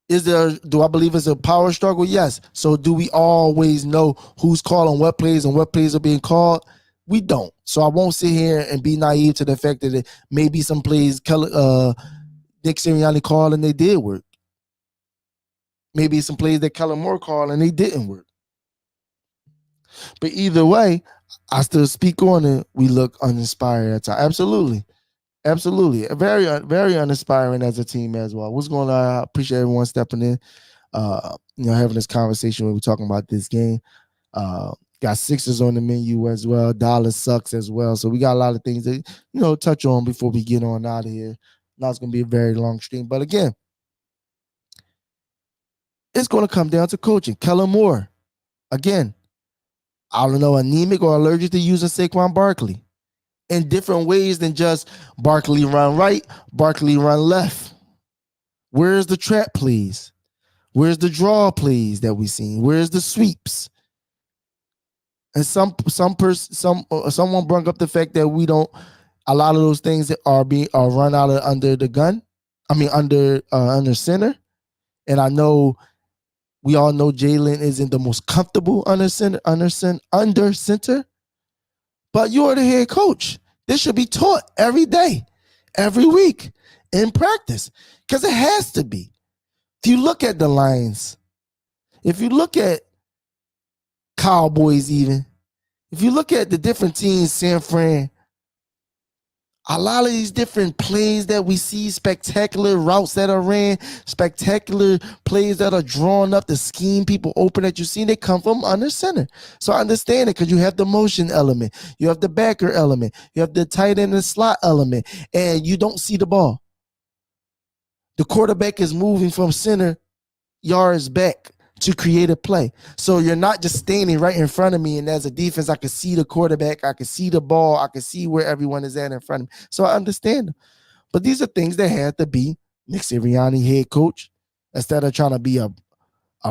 do I believe it's a power struggle? Yes. So do we always know who's calling what plays and what plays are being called? We don't. So I won't sit here and be naive to the fact that it maybe some plays Nick Sirianni called and they did work. Maybe some plays that Kellen Moore called and they didn't work. But either way, I still speak on it. We look uninspired at times. Absolutely. Absolutely. Very, very uninspiring as a team as well. What's going on? I appreciate everyone stepping in, having this conversation when we're talking about this game. Got Sixers on the menu as well. Dallas sucks as well. So we got a lot of things to, touch on before we get on out of here. Now it's going to be a very long stream. But again, it's going to come down to coaching. Kellen Moore, again, I don't know, anemic or allergic to using Saquon Barkley in different ways than just Barkley run right, Barkley run left. Where's the trap plays? Where's the draw plays that we've seen? Where's the sweeps? And someone brought up the fact that we don't, a lot of those things that are run out of under the gun. I mean under center. And I know we all know Jalen isn't the most comfortable under center. But you're the head coach. This should be taught every day, every week in practice, because it has to be. If you look at the Lions, if you look at Cowboys even, if you look at the different teams, San Fran, a lot of these different plays that we see, spectacular routes that are ran, spectacular plays that are drawn up to scheme people open that you see, they come from under center. So I understand it because you have the motion element, you have the backer element, you have the tight end and slot element, and you don't see the ball. The quarterback is moving from center yards back to create a play. So you're not just standing right in front of me, and as a defense, I can see the quarterback, I can see the ball, I can see where everyone is at in front of me. So I understand them. But these are things that have to be Nick Sirianni, head coach, instead of trying to be a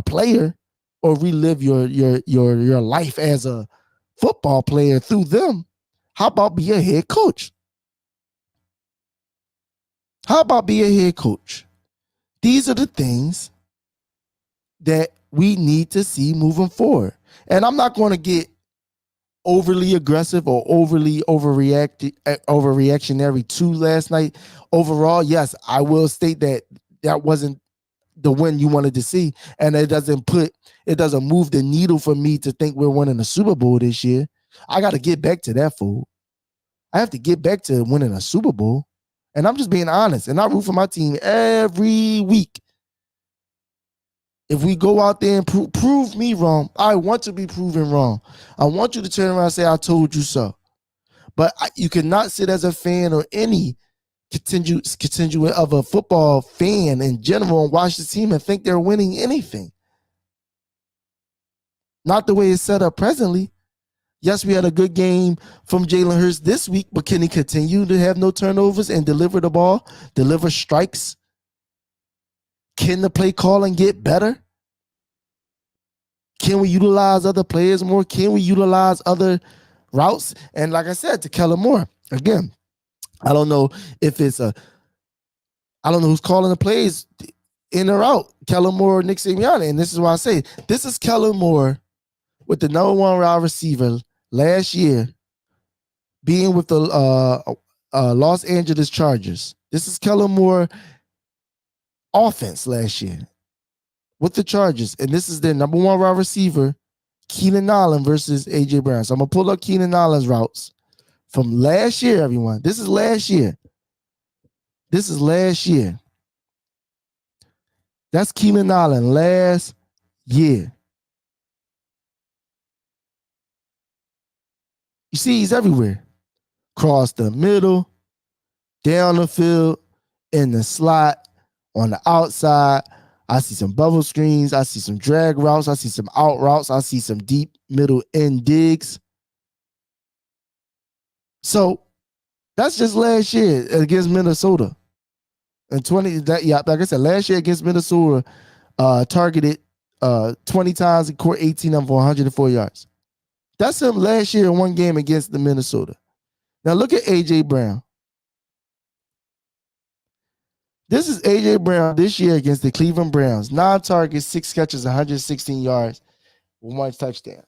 player or relive your life as a football player through them. How about be a head coach? How about be a head coach? These are the things that we need to see moving forward. And I'm not going to get overly aggressive or overly overreactionary to last night. Overall, yes, I will state that wasn't the win you wanted to see, and it doesn't move the needle for me to think we're winning a Super Bowl this year. I got to get back to that fool. I have to get back to winning a Super Bowl, and I'm just being honest. And I root for my team every week. If we go out there and prove me wrong, I want to be proven wrong. I want you to turn around and say, I told you so. But you cannot sit as a fan or any contingent of a football fan in general and watch the team and think they're winning anything. Not the way it's set up presently. Yes, we had a good game from Jalen Hurts this week, but can he continue to have no turnovers and deliver the ball, deliver strikes? Can the play calling get better? Can we utilize other players more? Can we utilize other routes? And like I said, to Kellen Moore, again, I don't know who's calling the plays in or out, Kellen Moore or Nick Sirianni. And this is why I say, this is Kellen Moore with the number one wide receiver last year being with the Los Angeles Chargers. This is Kellen Moore offense last year with the Chargers. And this is their number one wide receiver, Keenan Allen versus A.J. Brown. So I'm going to pull up Keenan Allen's routes from last year, everyone. This is last year. This is last year. That's Keenan Allen last year. You see, he's everywhere. Across the middle, down the field, in the slot, on the outside. I see some bubble screens. I see some drag routes. I see some out routes. I see some deep middle end digs. So that's just last year against Minnesota. And like I said, last year against Minnesota, targeted 20 times and caught 18 of them for 104 yards. That's him last year in one game against the Minnesota. Now look at A.J. Brown. This is A.J. Brown this year against the Cleveland Browns. 9 targets, 6 catches, 116 yards, 1 touchdown.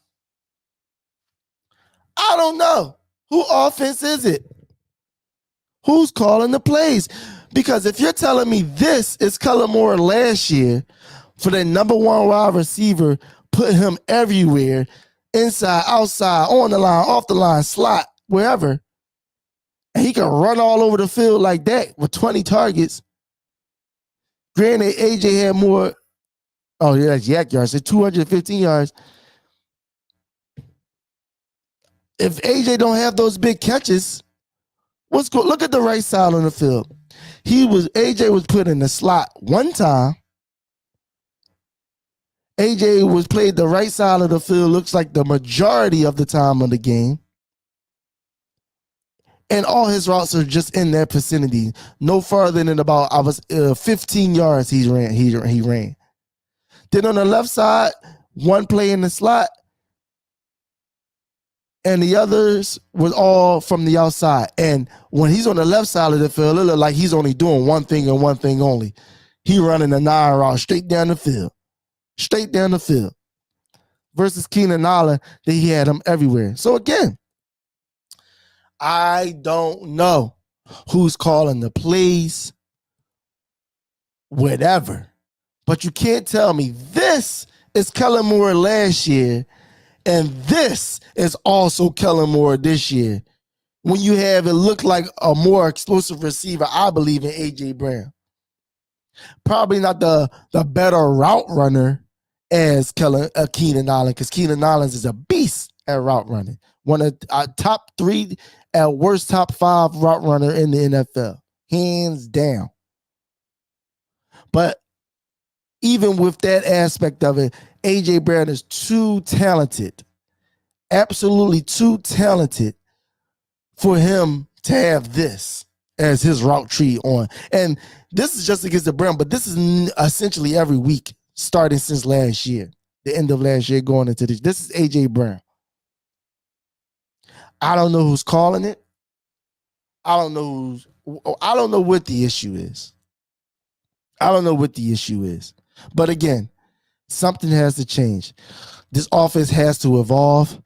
I don't know. Who offense is it? Who's calling the plays? Because if you're telling me this is Kellen Moore last year for the number one wide receiver, put him everywhere, inside, outside, on the line, off the line, slot, wherever, and he can run all over the field like that with 20 targets. Granted, AJ had more, that's yak yards, so 215 yards. If AJ don't have those big catches, look at the right side on the field. AJ was put in the slot one time. AJ was played the right side of the field, looks like the majority of the time of the game. And all his routes are just in that vicinity, no farther than about 15 yards he ran. Then on the left side, one play in the slot, and the others was all from the outside. And when he's on the left side of the field, it looked like he's only doing one thing and one thing only. He running a 9 route straight down the field. Straight down the field. Versus Keenan Allen, that he had him everywhere. So again, I don't know who's calling the plays, whatever. But you can't tell me this is Kellen Moore last year and this is also Kellen Moore this year. When you have it look like a more explosive receiver, I believe in A.J. Brown. Probably not the better route runner as Keenan Allen, because Keenan Allen is a beast at route running. One of top 3, at worst top 5 route runner in the NFL. Hands down. But even with that aspect of it, A.J. Brown is too talented. Absolutely too talented for him to have this. as his route tree on. And this is just against the Browns, but this is essentially every week starting since last year, the end of last year going into this. This is A.J. Brown. I don't know who's calling it. I don't know what the issue is. But again, something has to change. This offense has to evolve,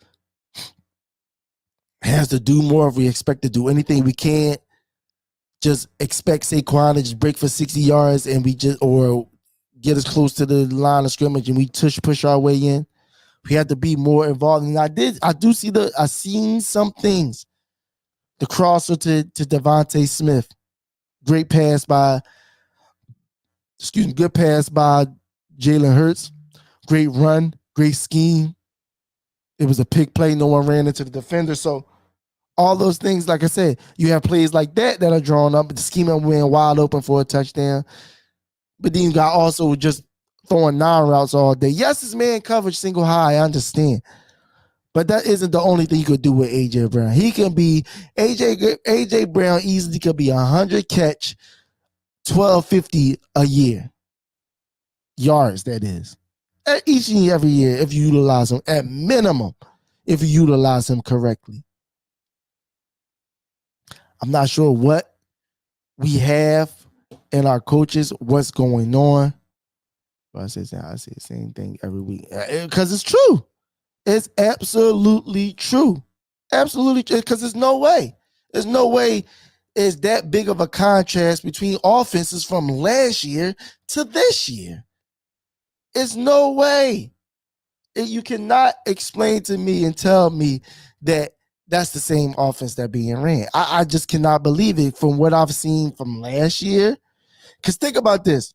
has to do more if we expect to do anything. We can't just expect Saquon to just break for 60 yards and or get us close to the line of scrimmage and we push our way in. We have to be more involved. And I seen some things. The crosser to Devontae Smith. Good pass by Jalen Hurts. Great run, great scheme. It was a pick play. No one ran into the defender. So all those things, like I said, you have plays like that are drawn up. But the scheme went wide open for a touchdown. But then you got also just throwing non-routes all day. Yes, it's man coverage single high. I understand. But that isn't the only thing you could do with A.J. Brown. He can be, A.J. Brown easily could be 100 catch, 1,250 a year. Yards, that is. Each and every year, if you utilize him, at minimum, if you utilize him correctly. I'm not sure what we have in our coaches, what's going on. But I say the same thing every week. Because it's true. It's absolutely true. Absolutely true. Because there's no way. There's no way it's that big of a contrast between offenses from last year to this year. It's no way. You cannot explain to me and tell me that that's the same offense that being ran. I just cannot believe it from what I've seen from last year. Because think about this.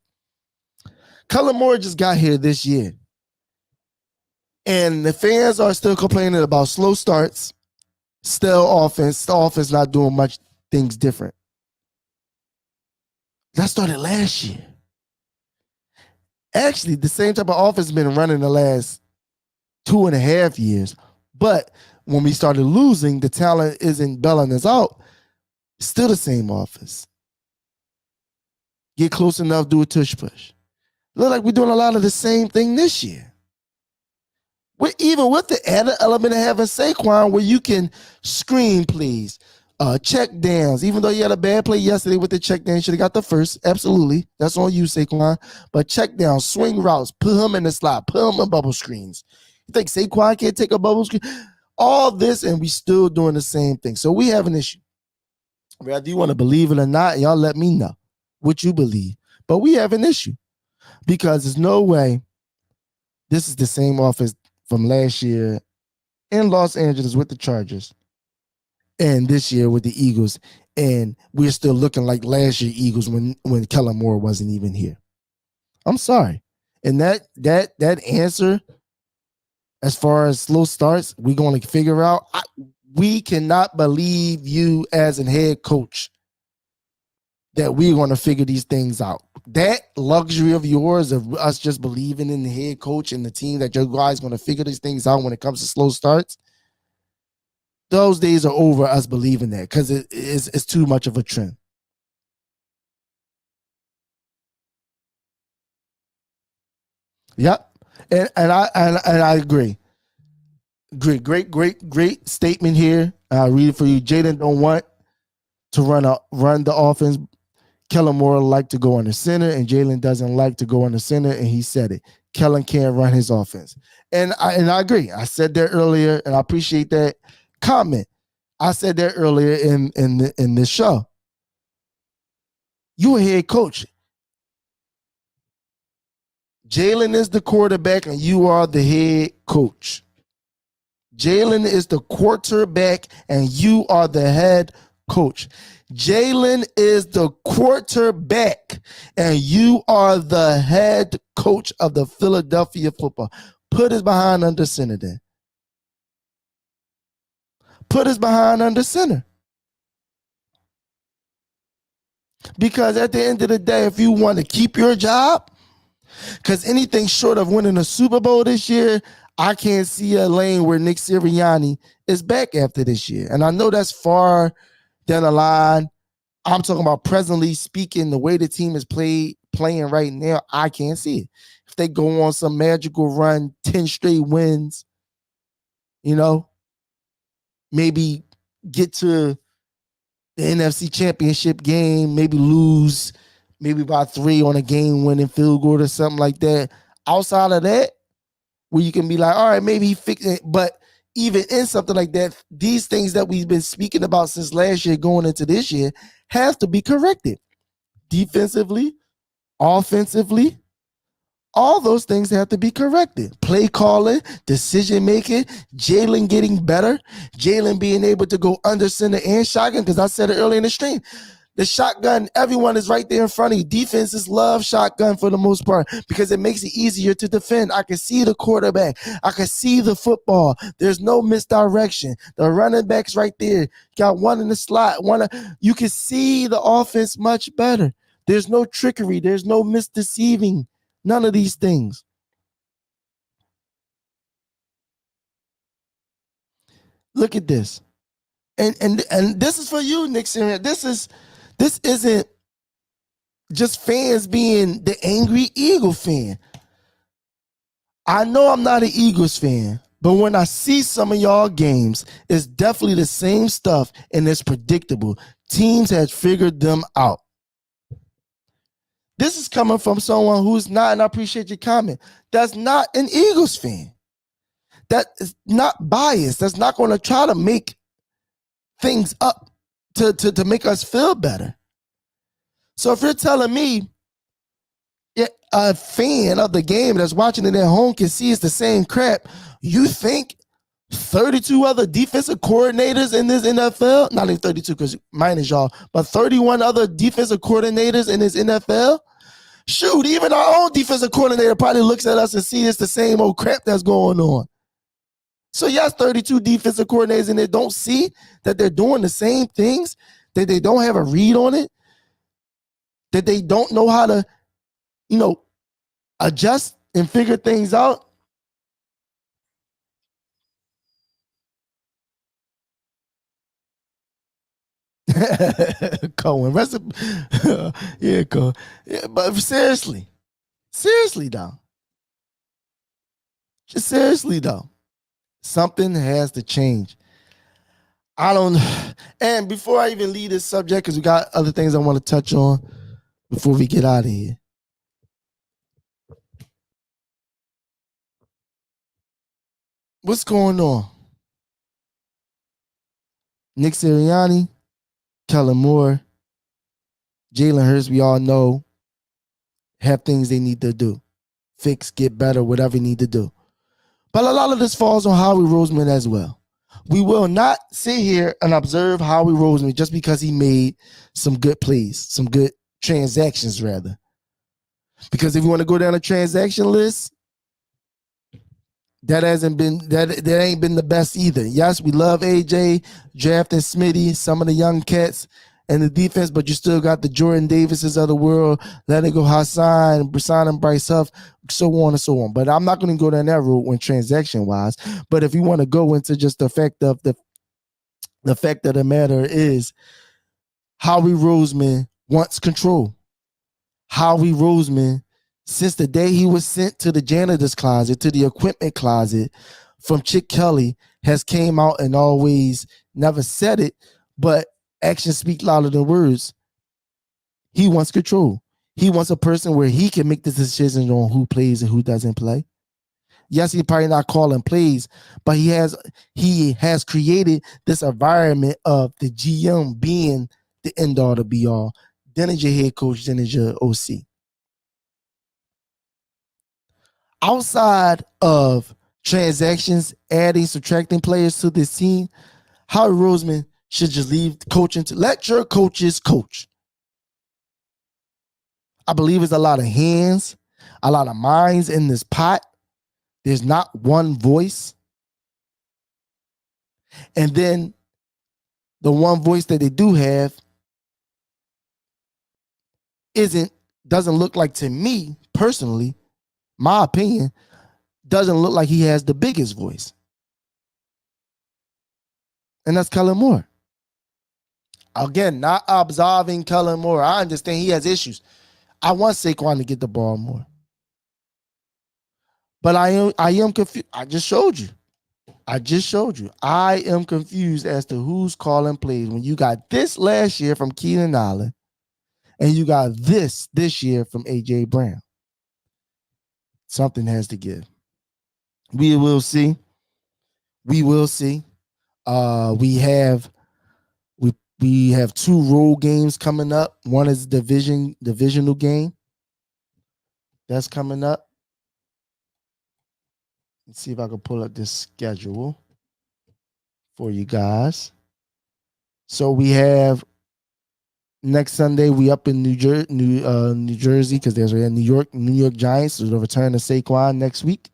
Kellen Moore just got here this year. And the fans are still complaining about slow starts, stale offense, the offense not doing much things different. That started last year. Actually, the same type of offense has been running the last 2.5 years. But when we started losing, the talent isn't bailing us out. Still the same offense. Get close enough, do a tush push. Look like we're doing a lot of the same thing this year. Even with the added element of having Saquon where you can screen plays, check downs. Even though you had a bad play yesterday with the check down, you should have got the first. Absolutely. That's on you, Saquon. But check down, swing routes, put him in the slot, put him in bubble screens. You think Saquon can't take a bubble screen? All this, and we still doing the same thing. So we have an issue. Whether you want to believe it or not, y'all let me know what you believe. But we have an issue because there's no way this is the same offense from last year in Los Angeles with the Chargers and this year with the Eagles. And we're still looking like last year Eagles when Kellen Moore wasn't even here. I'm sorry. And that answer, as far as slow starts, we're going to figure out. We cannot believe you as a head coach that we're going to figure these things out. That luxury of yours, of us just believing in the head coach and the team that your guys going to figure these things out when it comes to slow starts, those days are over, us believing that, because it's too much of a trend. Yep. And I agree. Great statement here. I'll read it for you. Jaden don't want to run the offense. Kellen Moore like to go on the center, and Jalen doesn't like to go on the center, and he said it. Kellen can't run his offense. And I agree. I said that earlier, and I appreciate that comment. I said that earlier in this show. You a head coach. Jalen is the quarterback, and you are the head coach. Jalen is the quarterback, and you are the head coach. Jalen is the quarterback, and you are the head coach of the Philadelphia football. Put his behind under center then. Put his behind under center. Because at the end of the day, if you want to keep your job, because anything short of winning a Super Bowl this year, I can't see a lane where Nick Sirianni is back after this year. And I know that's far down the line. I'm talking about presently speaking, the way the team is playing right now, I can't see it. If they go on some magical run, 10 straight wins, maybe get to the NFC Championship game, maybe lose maybe by 3 on a game-winning field goal or something like that. Outside of that, where you can be like, all right, maybe he fixed it. But even in something like that, these things that we've been speaking about since last year going into this year have to be corrected. Defensively, offensively, all those things have to be corrected. Play calling, decision making, Jalen getting better, Jalen being able to go under center and shotgun, because I said it earlier in the stream. The shotgun, everyone is right there in front of you. Defenses love shotgun for the most part because it makes it easier to defend. I can see the quarterback. I can see the football. There's no misdirection. The running back's right there. Got one in the slot. You can see the offense much better. There's no trickery. There's no misdeceiving. None of these things. Look at this. And this is for you, Nick Sirianni. This isn't just fans being the angry Eagle fan. I know I'm not an Eagles fan, but when I see some of y'all games, it's definitely the same stuff and it's predictable. Teams have figured them out. This is coming from someone who's not, and I appreciate your comment, that's not an Eagles fan. That is not biased. That's not going to try to make things up to make us feel better. So if you're telling me a fan of the game that's watching it at home can see it's the same crap, you think 32 other defensive coordinators in this NFL, not even 32 because mine is y'all, but 31 other defensive coordinators in this NFL? Shoot, even our own defensive coordinator probably looks at us and sees it's the same old crap that's going on. So yes, 32 defensive coordinators in there don't see that they're doing the same things, that they don't have a read on it, that they don't know how to, adjust and figure things out. Cohen, yeah, Cohen. Yeah, but seriously though, just seriously though, something has to change. And before I even leave this subject, because we got other things I want to touch on before we get out of here. What's going on? Nick Sirianni, Kellen Moore, Jalen Hurts, we all know, have things they need to do. Fix, get better, whatever you need to do. But a lot of this falls on Howie Roseman as well. We will not sit here and observe Howie Roseman just because he made some good plays, some good transactions rather. Because if you want to go down a transaction list, that ain't been the best either. Yes, we love AJ, drafting Smitty, some of the young cats and the defense, but you still got the Jordan Davises of the world, letting go Hassan, Brisson, and Bryce Huff, so on and so on. But I'm not going to go down that route when transaction-wise. But if you want to go into just the fact of the fact of the matter is, Howie Roseman wants control. Howie Roseman, since the day he was sent to the janitor's closet, to the equipment closet from Chick Kelly, has came out and always never said it, but actions speak louder than words. He wants control. He wants a person where he can make the decisions on who plays and who doesn't play. Yes, he's probably not calling plays, but he has created this environment of the GM being the end all to be all. Then is your head coach, then is your OC. Outside of transactions, adding, subtracting players to this team, Howie Roseman should just leave coaching to let your coaches coach. I believe there's a lot of hands, a lot of minds in this pot. There's not one voice. And then the one voice that they do have doesn't look like, to me personally, my opinion, doesn't look like he has the biggest voice. And that's Kellen Moore. Again, not absolving Kellen Moore. I understand he has issues. I want Saquon to get the ball more. But I am confused. I just showed you. I am confused as to who's calling plays when you got this last year from Keenan Allen and you got this year from A.J. Brown. Something has to give. We will see. We have 2 road games coming up. One is divisional game. That's coming up. Let's see if I can pull up this schedule for you guys. So we have next Sunday, we up in New Jersey because there's a New York Giants. So the return of Saquon next week.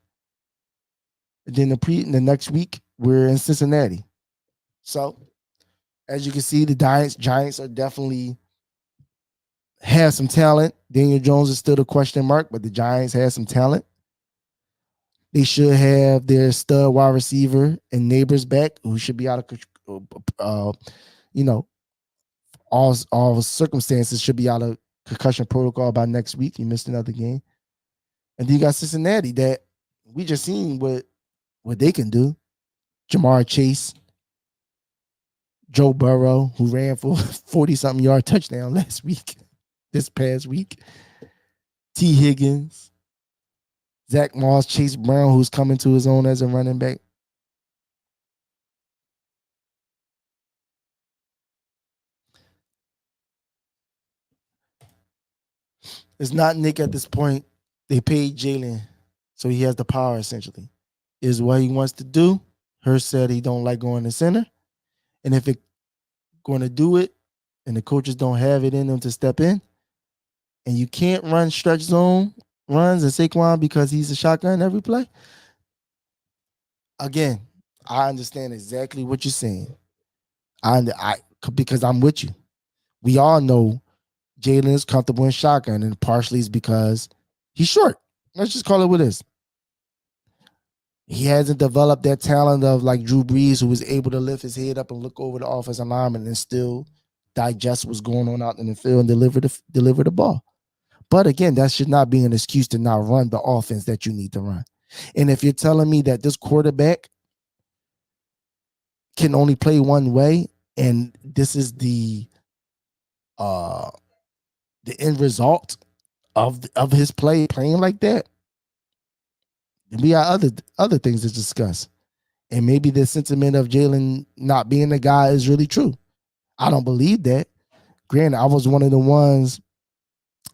And then the next week, we're in Cincinnati. So as you can see, the Giants are definitely have some talent. Daniel Jones is still a question mark, but the Giants have some talent. They should have their stud wide receiver and Neighbors back, who should be out of, all circumstances should be out of concussion protocol by next week. He missed another game. And then you got Cincinnati that we just seen what they can do. Jamar Chase, Joe Burrow, who ran for 40-something yard touchdown this past week. T. Higgins, Zach Moss, Chase Brown, who's coming to his own as a running back. It's not Nick at this point. They paid Jalen, so he has the power essentially. Is what he wants to do. Hurst said he don't like going to center. And if it going to do it and the coaches don't have it in them to step in, and you can't run stretch zone runs and Saquon because he's a shotgun every play. Again, I understand exactly what you're saying. Because I'm with you. We all know Jalen is comfortable in shotgun, and partially is because he's short. Let's just call it what it is. He hasn't developed that talent of like Drew Brees, who was able to lift his head up and look over the offensive lineman and still digest what's going on out in the field and deliver the ball. But again, that should not be an excuse to not run the offense that you need to run. And if you're telling me that this quarterback can only play one way, and this is the end result of his playing like that, we got other things to discuss. And maybe the sentiment of Jalen not being the guy is really true. I don't believe that. Granted, I was one of the ones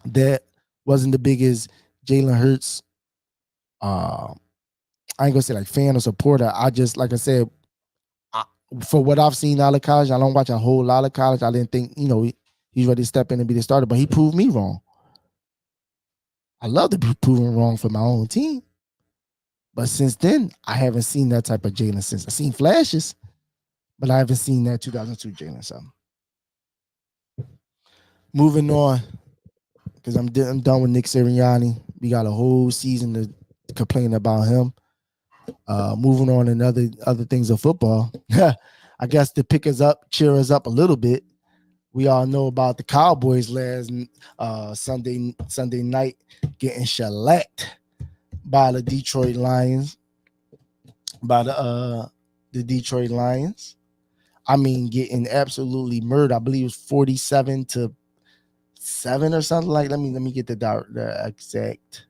that wasn't the biggest Jalen Hurts. I ain't gonna say like fan or supporter. I just, like I said, for what I've seen out of college, I don't watch a whole lot of college. I didn't think, he's ready to step in and be the starter, but he proved me wrong. I love to be proven wrong for my own team. But since then, I haven't seen that type of Jalen since. I've seen flashes, but I haven't seen that 2002 Jalen. So moving on, because I'm done with Nick Sirianni. We got a whole season to complain about him. Moving on and other things of football. I guess to cheer us up a little bit. We all know about the Cowboys last Sunday night getting shellacked by the Detroit Lions. The Detroit Lions. I mean, getting absolutely murdered. I believe it was 47-7 or something like. Let me get the exact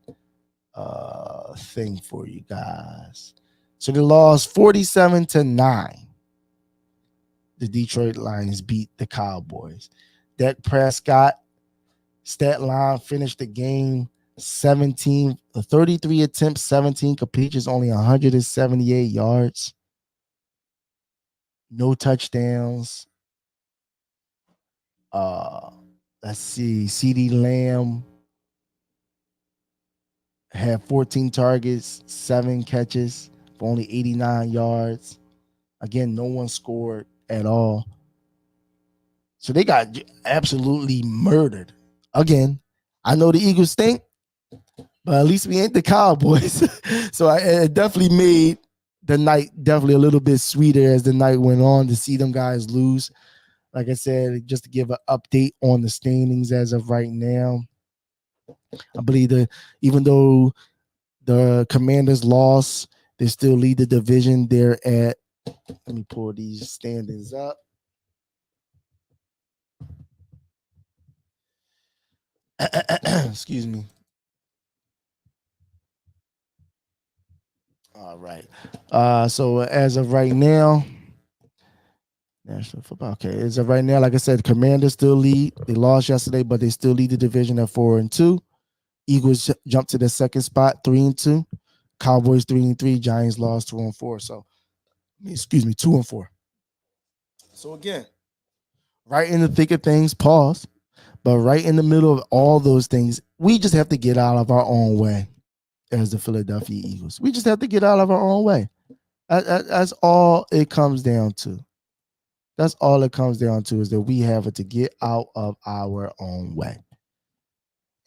thing for you guys. So they lost 47-9. The Detroit Lions beat the Cowboys. Dak Prescott stat line finished the game 33 attempts, 17 completions, only 178 yards. No touchdowns. Let's see. CeeDee Lamb had 14 targets, 7 catches for only 89 yards. Again, no one scored at all. So they got absolutely murdered. Again, I know the Eagles stink, but at least we ain't the Cowboys. So it definitely made the night definitely a little bit sweeter as the night went on to see them guys lose. Like I said, just to give an update on the standings as of right now, I believe that even though the Commanders lost, they still lead the division. They're at, let me pull these standings up. Excuse me. All right. So as of right now, National Football. Okay, as of right now, like I said, Commanders still lead. They lost yesterday, but they still lead the division at 4-2. Eagles jumped to the second spot, 3-2. Cowboys 3-3. Giants lost 2-4. So, excuse me, 2-4. So again, right in the thick of things, pause. But right in the middle of all those things, we just have to get out of our own way as the Philadelphia Eagles. We just have to get out of our own way. That's all it comes down to. That's all it comes down to, is that we have to get out of our own way.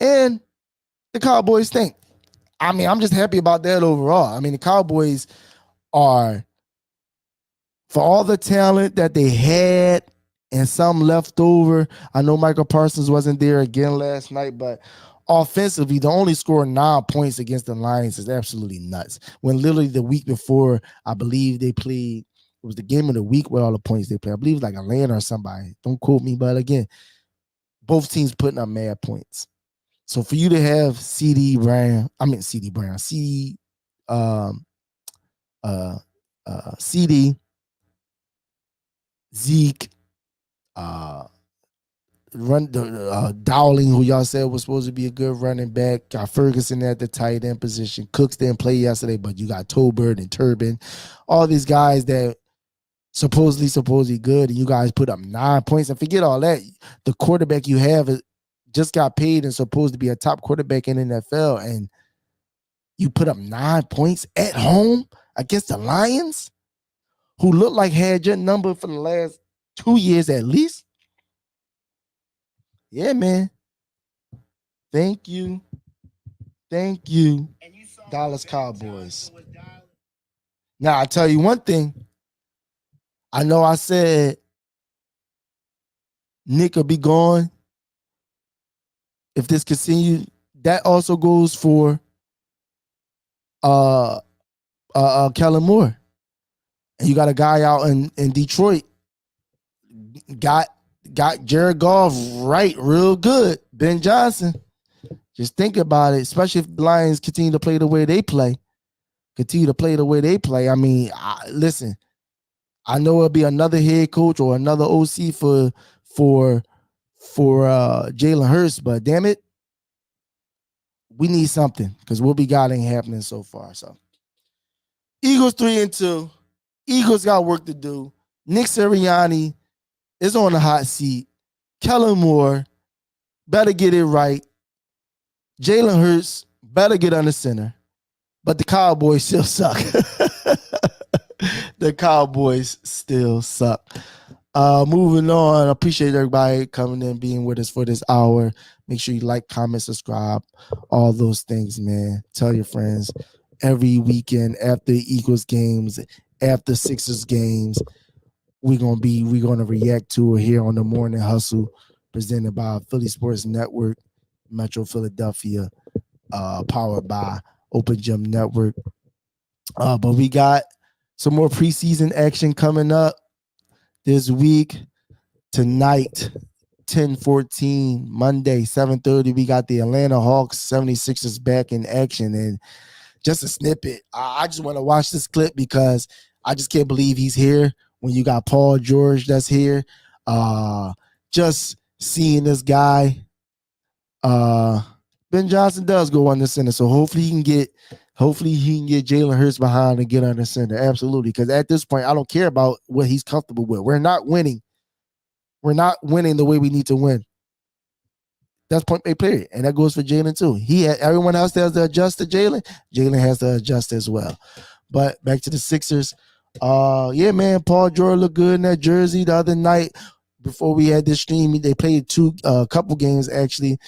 And the Cowboys think. I mean, I'm just happy about that overall. I mean, the Cowboys are, for all the talent that they had and some left over. I know Michael Parsons wasn't there again last night, but offensively, they only scored 9 points against the Lions is absolutely nuts. When literally the week before, I believe they played, it was the game of the week with all the points they played. I believe it was like Atlanta or somebody. Don't quote me, but again, both teams putting up mad points. So for you to have CD, Zeke, Dowling, who y'all said was supposed to be a good running back. Got Ferguson at the tight end position. Cooks didn't play yesterday, but you got Tolbert and Turbin. All these guys that supposedly good, and you guys put up 9 points. And forget all that. The quarterback you have just got paid and supposed to be a top quarterback in the NFL, and you put up 9 points at home against the Lions, who look like had your number for the last 2 years at least. Yeah, man. Thank you, Dallas Cowboys. Now, I'll tell you one thing. I know I said Nick will be gone if this continues. That also goes for Kellen Moore. And you got a guy out in Detroit. Got Jared Goff right real good. Ben Johnson. Just think about it, especially if the Lions continue to play the way they play. I mean, listen, I know it'll be another head coach or another OC for Jalen Hurts, but damn it, we need something, because what we got ain't happening so far. So Eagles 3-2. Eagles got work to do. Nick Sirianni is on the hot seat. Kellen Moore better get it right. Jalen Hurts better get under center. But the Cowboys still suck. The Cowboys still suck. Moving on. I appreciate everybody coming in, being with us for this hour. Make sure you like, comment, subscribe, all those things, man. Tell your friends. Every weekend after Eagles games, after Sixers games, we're gonna react to it here on the Morning Hustle, presented by Philly Sports Network, Metro Philadelphia, powered by Open Gym Network. But we got some more preseason action coming up this week. Tonight, 10:14, Monday, 7:30, we got the Atlanta Hawks 76ers back in action. And just a snippet, I just want to watch this clip because I just can't believe he's here when you got Paul George that's here. Just seeing this guy. Ben Johnson does go under center, so hopefully he can get Jalen Hurts behind and get under center. Absolutely, because at this point, I don't care about what he's comfortable with. We're not winning. We're not winning the way we need to win. That's point blank period, and that goes for Jalen too. Everyone else has to adjust to Jalen. Jalen has to adjust as well. But back to the Sixers. Yeah, man, Paul George looked good in that jersey the other night. Before we had this stream, they played a couple games actually.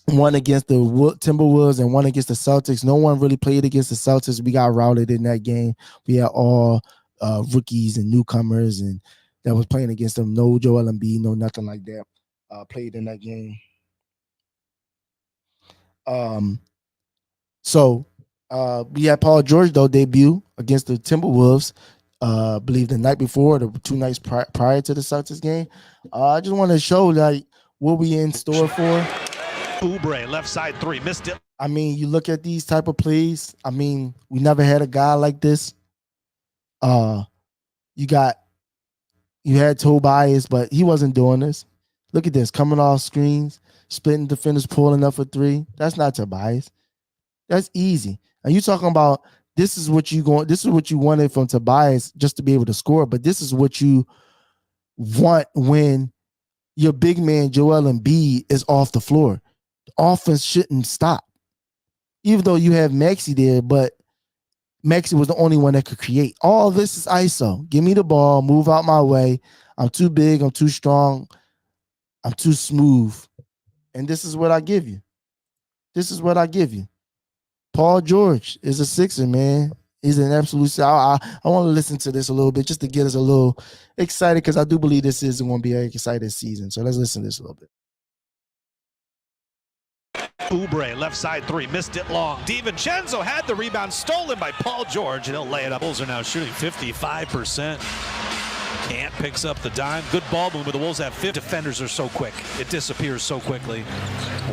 One against the Timberwolves and one against the Celtics. No one really played against the Celtics. We got routed in that game. We had all rookies and newcomers, and that was playing against them. No Joel Embiid, no nothing like that. Played in that game. So we had Paul George though debut against the Timberwolves. I believe the night before, the 2 nights prior to the Celtics game. I just want to show like what we in store for. Oubre, left side 3, missed it. I mean, you look at these type of plays. I mean, we never had a guy like this. You had Tobias, but he wasn't doing this. Look at this, coming off screens, splitting defenders, pulling up for 3. That's not Tobias. That's easy. And you talking about this is what you wanted from Tobias just to be able to score, but this is what you want when your big man Joel Embiid is off the floor. The offense shouldn't stop. Even though you have Maxey there, but Maxey was the only one that could create. All this is ISO. Give me the ball, move out my way. I'm too big, I'm too strong, I'm too smooth. And this is what I give you. This is what I give you. Paul George is a Sixer, man. He's an absolute. I want to listen to this a little bit just to get us a little excited because I do believe this is going to be an exciting season. So let's listen to this a little bit. Oubre, left side 3, missed it long. DiVincenzo had the rebound stolen by Paul George, and he'll lay it up. Bulls are now shooting 55%. Ant picks up the dime. Good ball movement. The Wolves have 50. Defenders are so quick. It disappears so quickly.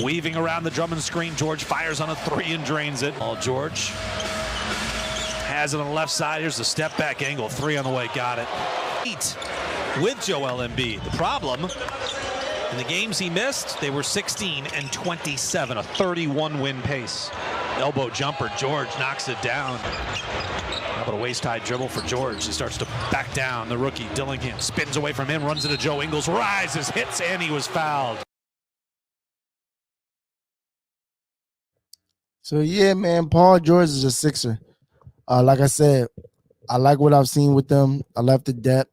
Weaving around the Drummond screen. George fires on a 3 and drains it. Paul George has it on the left side. Here's the step back angle. 3 on the way. Got it. 8 with Joel Embiid. The problem, in the games he missed, they were 16 and 27, a 31-win pace. Elbow jumper, George knocks it down. How about a waist-high dribble for George? He starts to back down. The rookie, Dillingham, spins away from him, runs into Joe Ingles, rises, hits, and he was fouled. So, yeah, man, Paul George is a Sixer. Like I said, I like what I've seen with them. I love the depth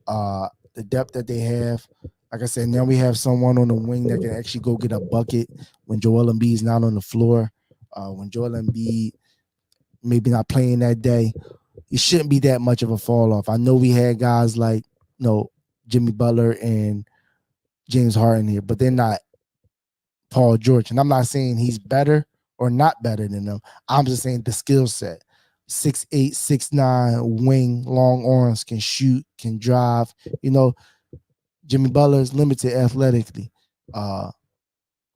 that they have. Like I said, now we have someone on the wing that can actually go get a bucket when Joel Embiid is not on the floor. When Joel Embiid maybe not playing that day, it shouldn't be that much of a fall off. I know we had guys like, Jimmy Butler and James Harden here, but they're not Paul George. And I'm not saying he's better or not better than them. I'm just saying the skill set. 6'8", 6'9", wing, long arms, can shoot, can drive. Jimmy Butler is limited athletically.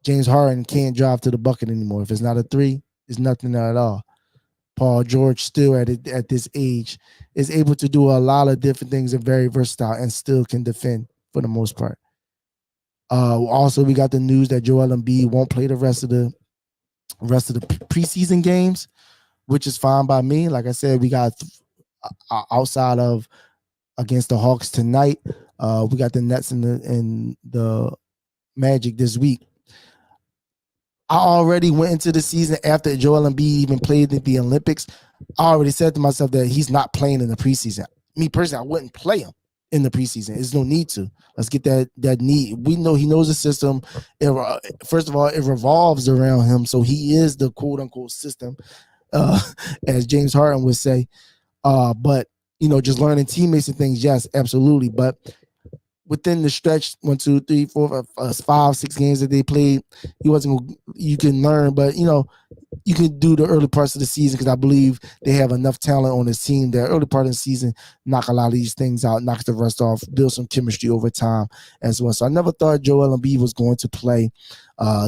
James Harden can't drive to the bucket anymore. If it's not a 3, it's nothing there at all. Paul George still at this age is able to do a lot of different things and very versatile and still can defend for the most part. Also, we got the news that Joel Embiid won't play the rest of the preseason games, which is fine by me. Like I said, we got outside of against the Hawks tonight, we got the Nets and the Magic this week. I already went into the season after Joel Embiid even played at the Olympics. I already said to myself that he's not playing in the preseason. Me personally, I wouldn't play him in the preseason. There's no need to. Let's get that need. We know he knows the system. First of all, it revolves around him, so he is the quote unquote system, as James Harden would say. But just learning teammates and things, yes, absolutely. But within the stretch, 1, 2, 3, 4, 5, 6 games that they played, you can learn, but you can do the early parts of the season because I believe they have enough talent on this team that early part of the season knock a lot of these things out, knocks the rust off, build some chemistry over time as well. So I never thought Joel Embiid was going to play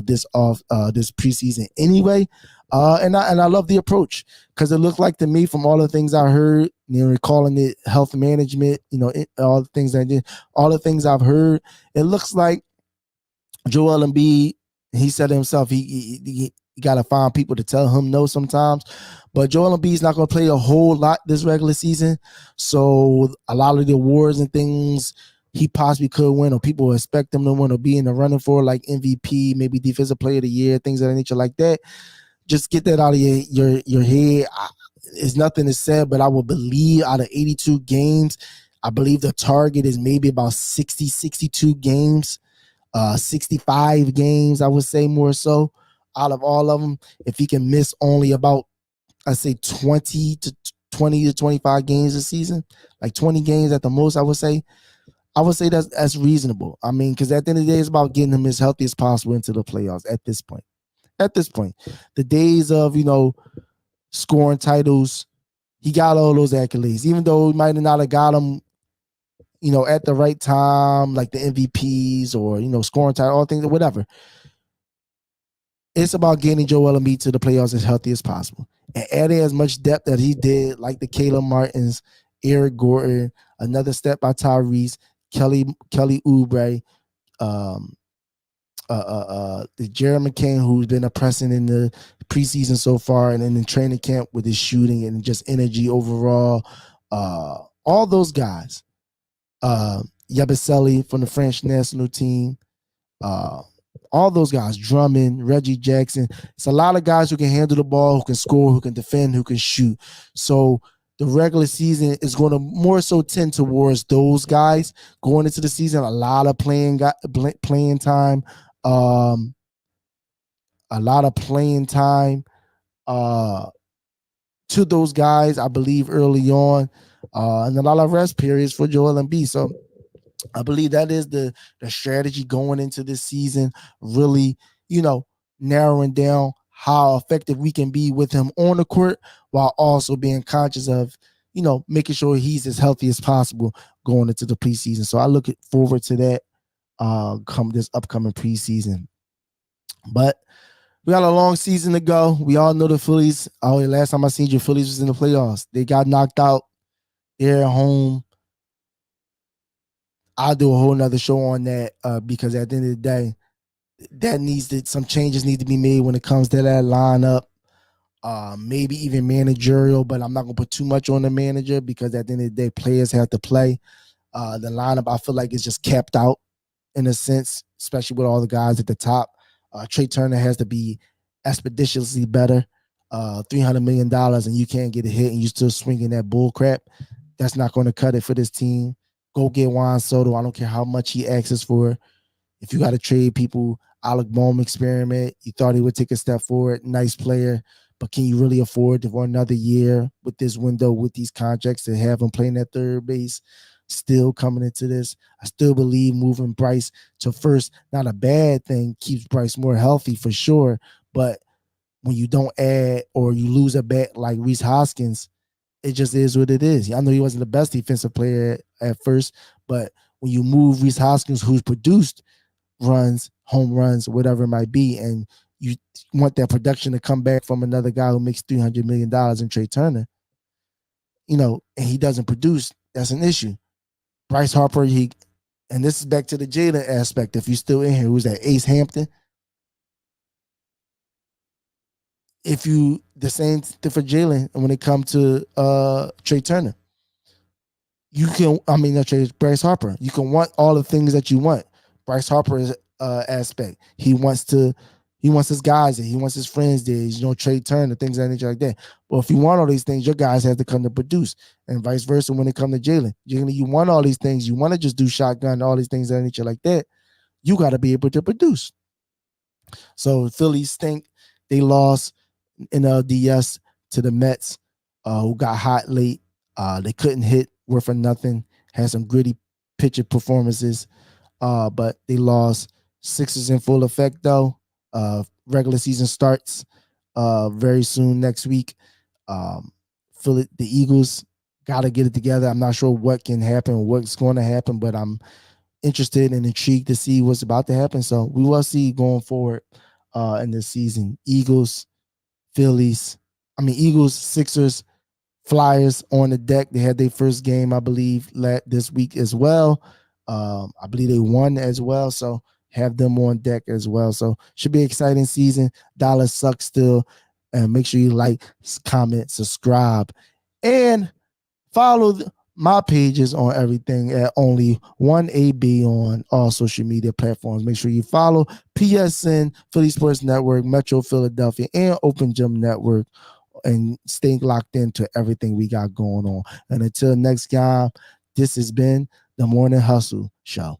this preseason anyway. And I love the approach because it looked like to me from all the things I heard, calling it health management, all the things I did, all the things I've heard, it looks like Joel Embiid, he said himself, he got to find people to tell him no sometimes. But Joel Embiid's not going to play a whole lot this regular season. So a lot of the awards and things he possibly could win or people expect him to win or be in the running for, like MVP, maybe Defensive Player of the Year, things of that nature like that. Just get that out of your head. It's nothing to say, but I will believe out of 82 games, I believe the target is maybe about 60, 62 games, 65 games, I would say more so. Out of all of them, if he can miss only about, I say 20 to 25 games a season, like 20 games at the most, I would say, I would say that's reasonable. I mean, because at the end of the day, it's about getting him as healthy as possible into the playoffs at this point. At this point, the days of, scoring titles, he got all those accolades, even though he might not have got them, at the right time, like the MVPs or, scoring title, all things, or whatever. It's about getting Joel Embiid to the playoffs as healthy as possible and adding as much depth that he did, like the Caleb Martins, Eric Gordon, another step by Tyrese, Kelly Oubre, the Jared McCain, who's been oppressing in the preseason so far and in the training camp with his shooting and just energy overall. All those guys. Yabusele from the French national team. All those guys, Drummond, Reggie Jackson. It's a lot of guys who can handle the ball, who can score, who can defend, who can shoot. So the regular season is going to more so tend towards those guys going into the season. A lot of playing time. A lot of playing time to those guys, I believe, early on. And a lot of rest periods for Joel Embiid. So I believe that is the strategy going into this season, really, narrowing down how effective we can be with him on the court while also being conscious of, making sure he's as healthy as possible going into the preseason. So I look forward to that come this upcoming preseason. But we got a long season to go. We all know the Phillies. Last time I seen you, Phillies was in the playoffs. They got knocked out. They're at home. I'll do a whole nother show on that because at the end of the day, some changes need to be made when it comes to that lineup. Maybe even managerial, but I'm not gonna put too much on the manager because at the end of the day, players have to play. The lineup, I feel like, is just capped out in a sense, especially with all the guys at the top. Trey Turner has to be expeditiously better. $300 million and you can't get a hit and you're still swinging that bull crap. That's not going to cut it for this team. Go get Juan Soto. I don't care how much he asks for. If you got to trade people, Alec Bohm experiment. You thought he would take a step forward. Nice player. But can you really afford for another year with this window, with these contracts, to have him playing at third base? Still coming into this. I still believe moving Bryce to first, not a bad thing, keeps Bryce more healthy for sure. But when you don't add or you lose a bat like Rhys Hoskins, it just is what it is. I know he wasn't the best defensive player at first, but when you move Rhys Hoskins, who's produced runs, home runs, whatever it might be, and you want that production to come back from another guy who makes $300 million in Trey Turner, and he doesn't produce, that's an issue. Bryce Harper, and this is back to the Jalen aspect. If you're still in here, who's that? Ace Hampton. The same thing for Jalen when it comes to Trey Turner. Bryce Harper. You can want all the things that you want. Bryce Harper's aspect. He wants his guys there. He wants his friends there. Trey Turner, things of that nature like that. But if you want all these things, your guys have to come to produce, and vice versa when it comes to Jalen. You want all these things. You want to just do shotgun, all these things of that nature like that. You got to be able to produce. So Phillies stink. They lost in LDS to the Mets, who got hot late. They couldn't hit, were for nothing. Had some gritty pitcher performances, but they lost. Sixers in full effect though. Regular season starts very soon next week. The Eagles got to get it together. I'm not sure what can happen, what's going to happen, but I'm interested and intrigued to see what's about to happen. So we will see going forward in this season. Eagles, Sixers, Flyers on the deck. They had their first game, I believe, this week as well. I believe they won as well, so have them on deck as well. So should be an exciting season. Dallas sucks still. And make sure you like, comment, subscribe, and follow my pages on everything at only 1AB on all social media platforms. Make sure you follow PSN, Philly Sports Network, Metro Philadelphia, and Open Gym Network, and staying locked into everything we got going on. And until next time, this has been the Morning Hustle Show.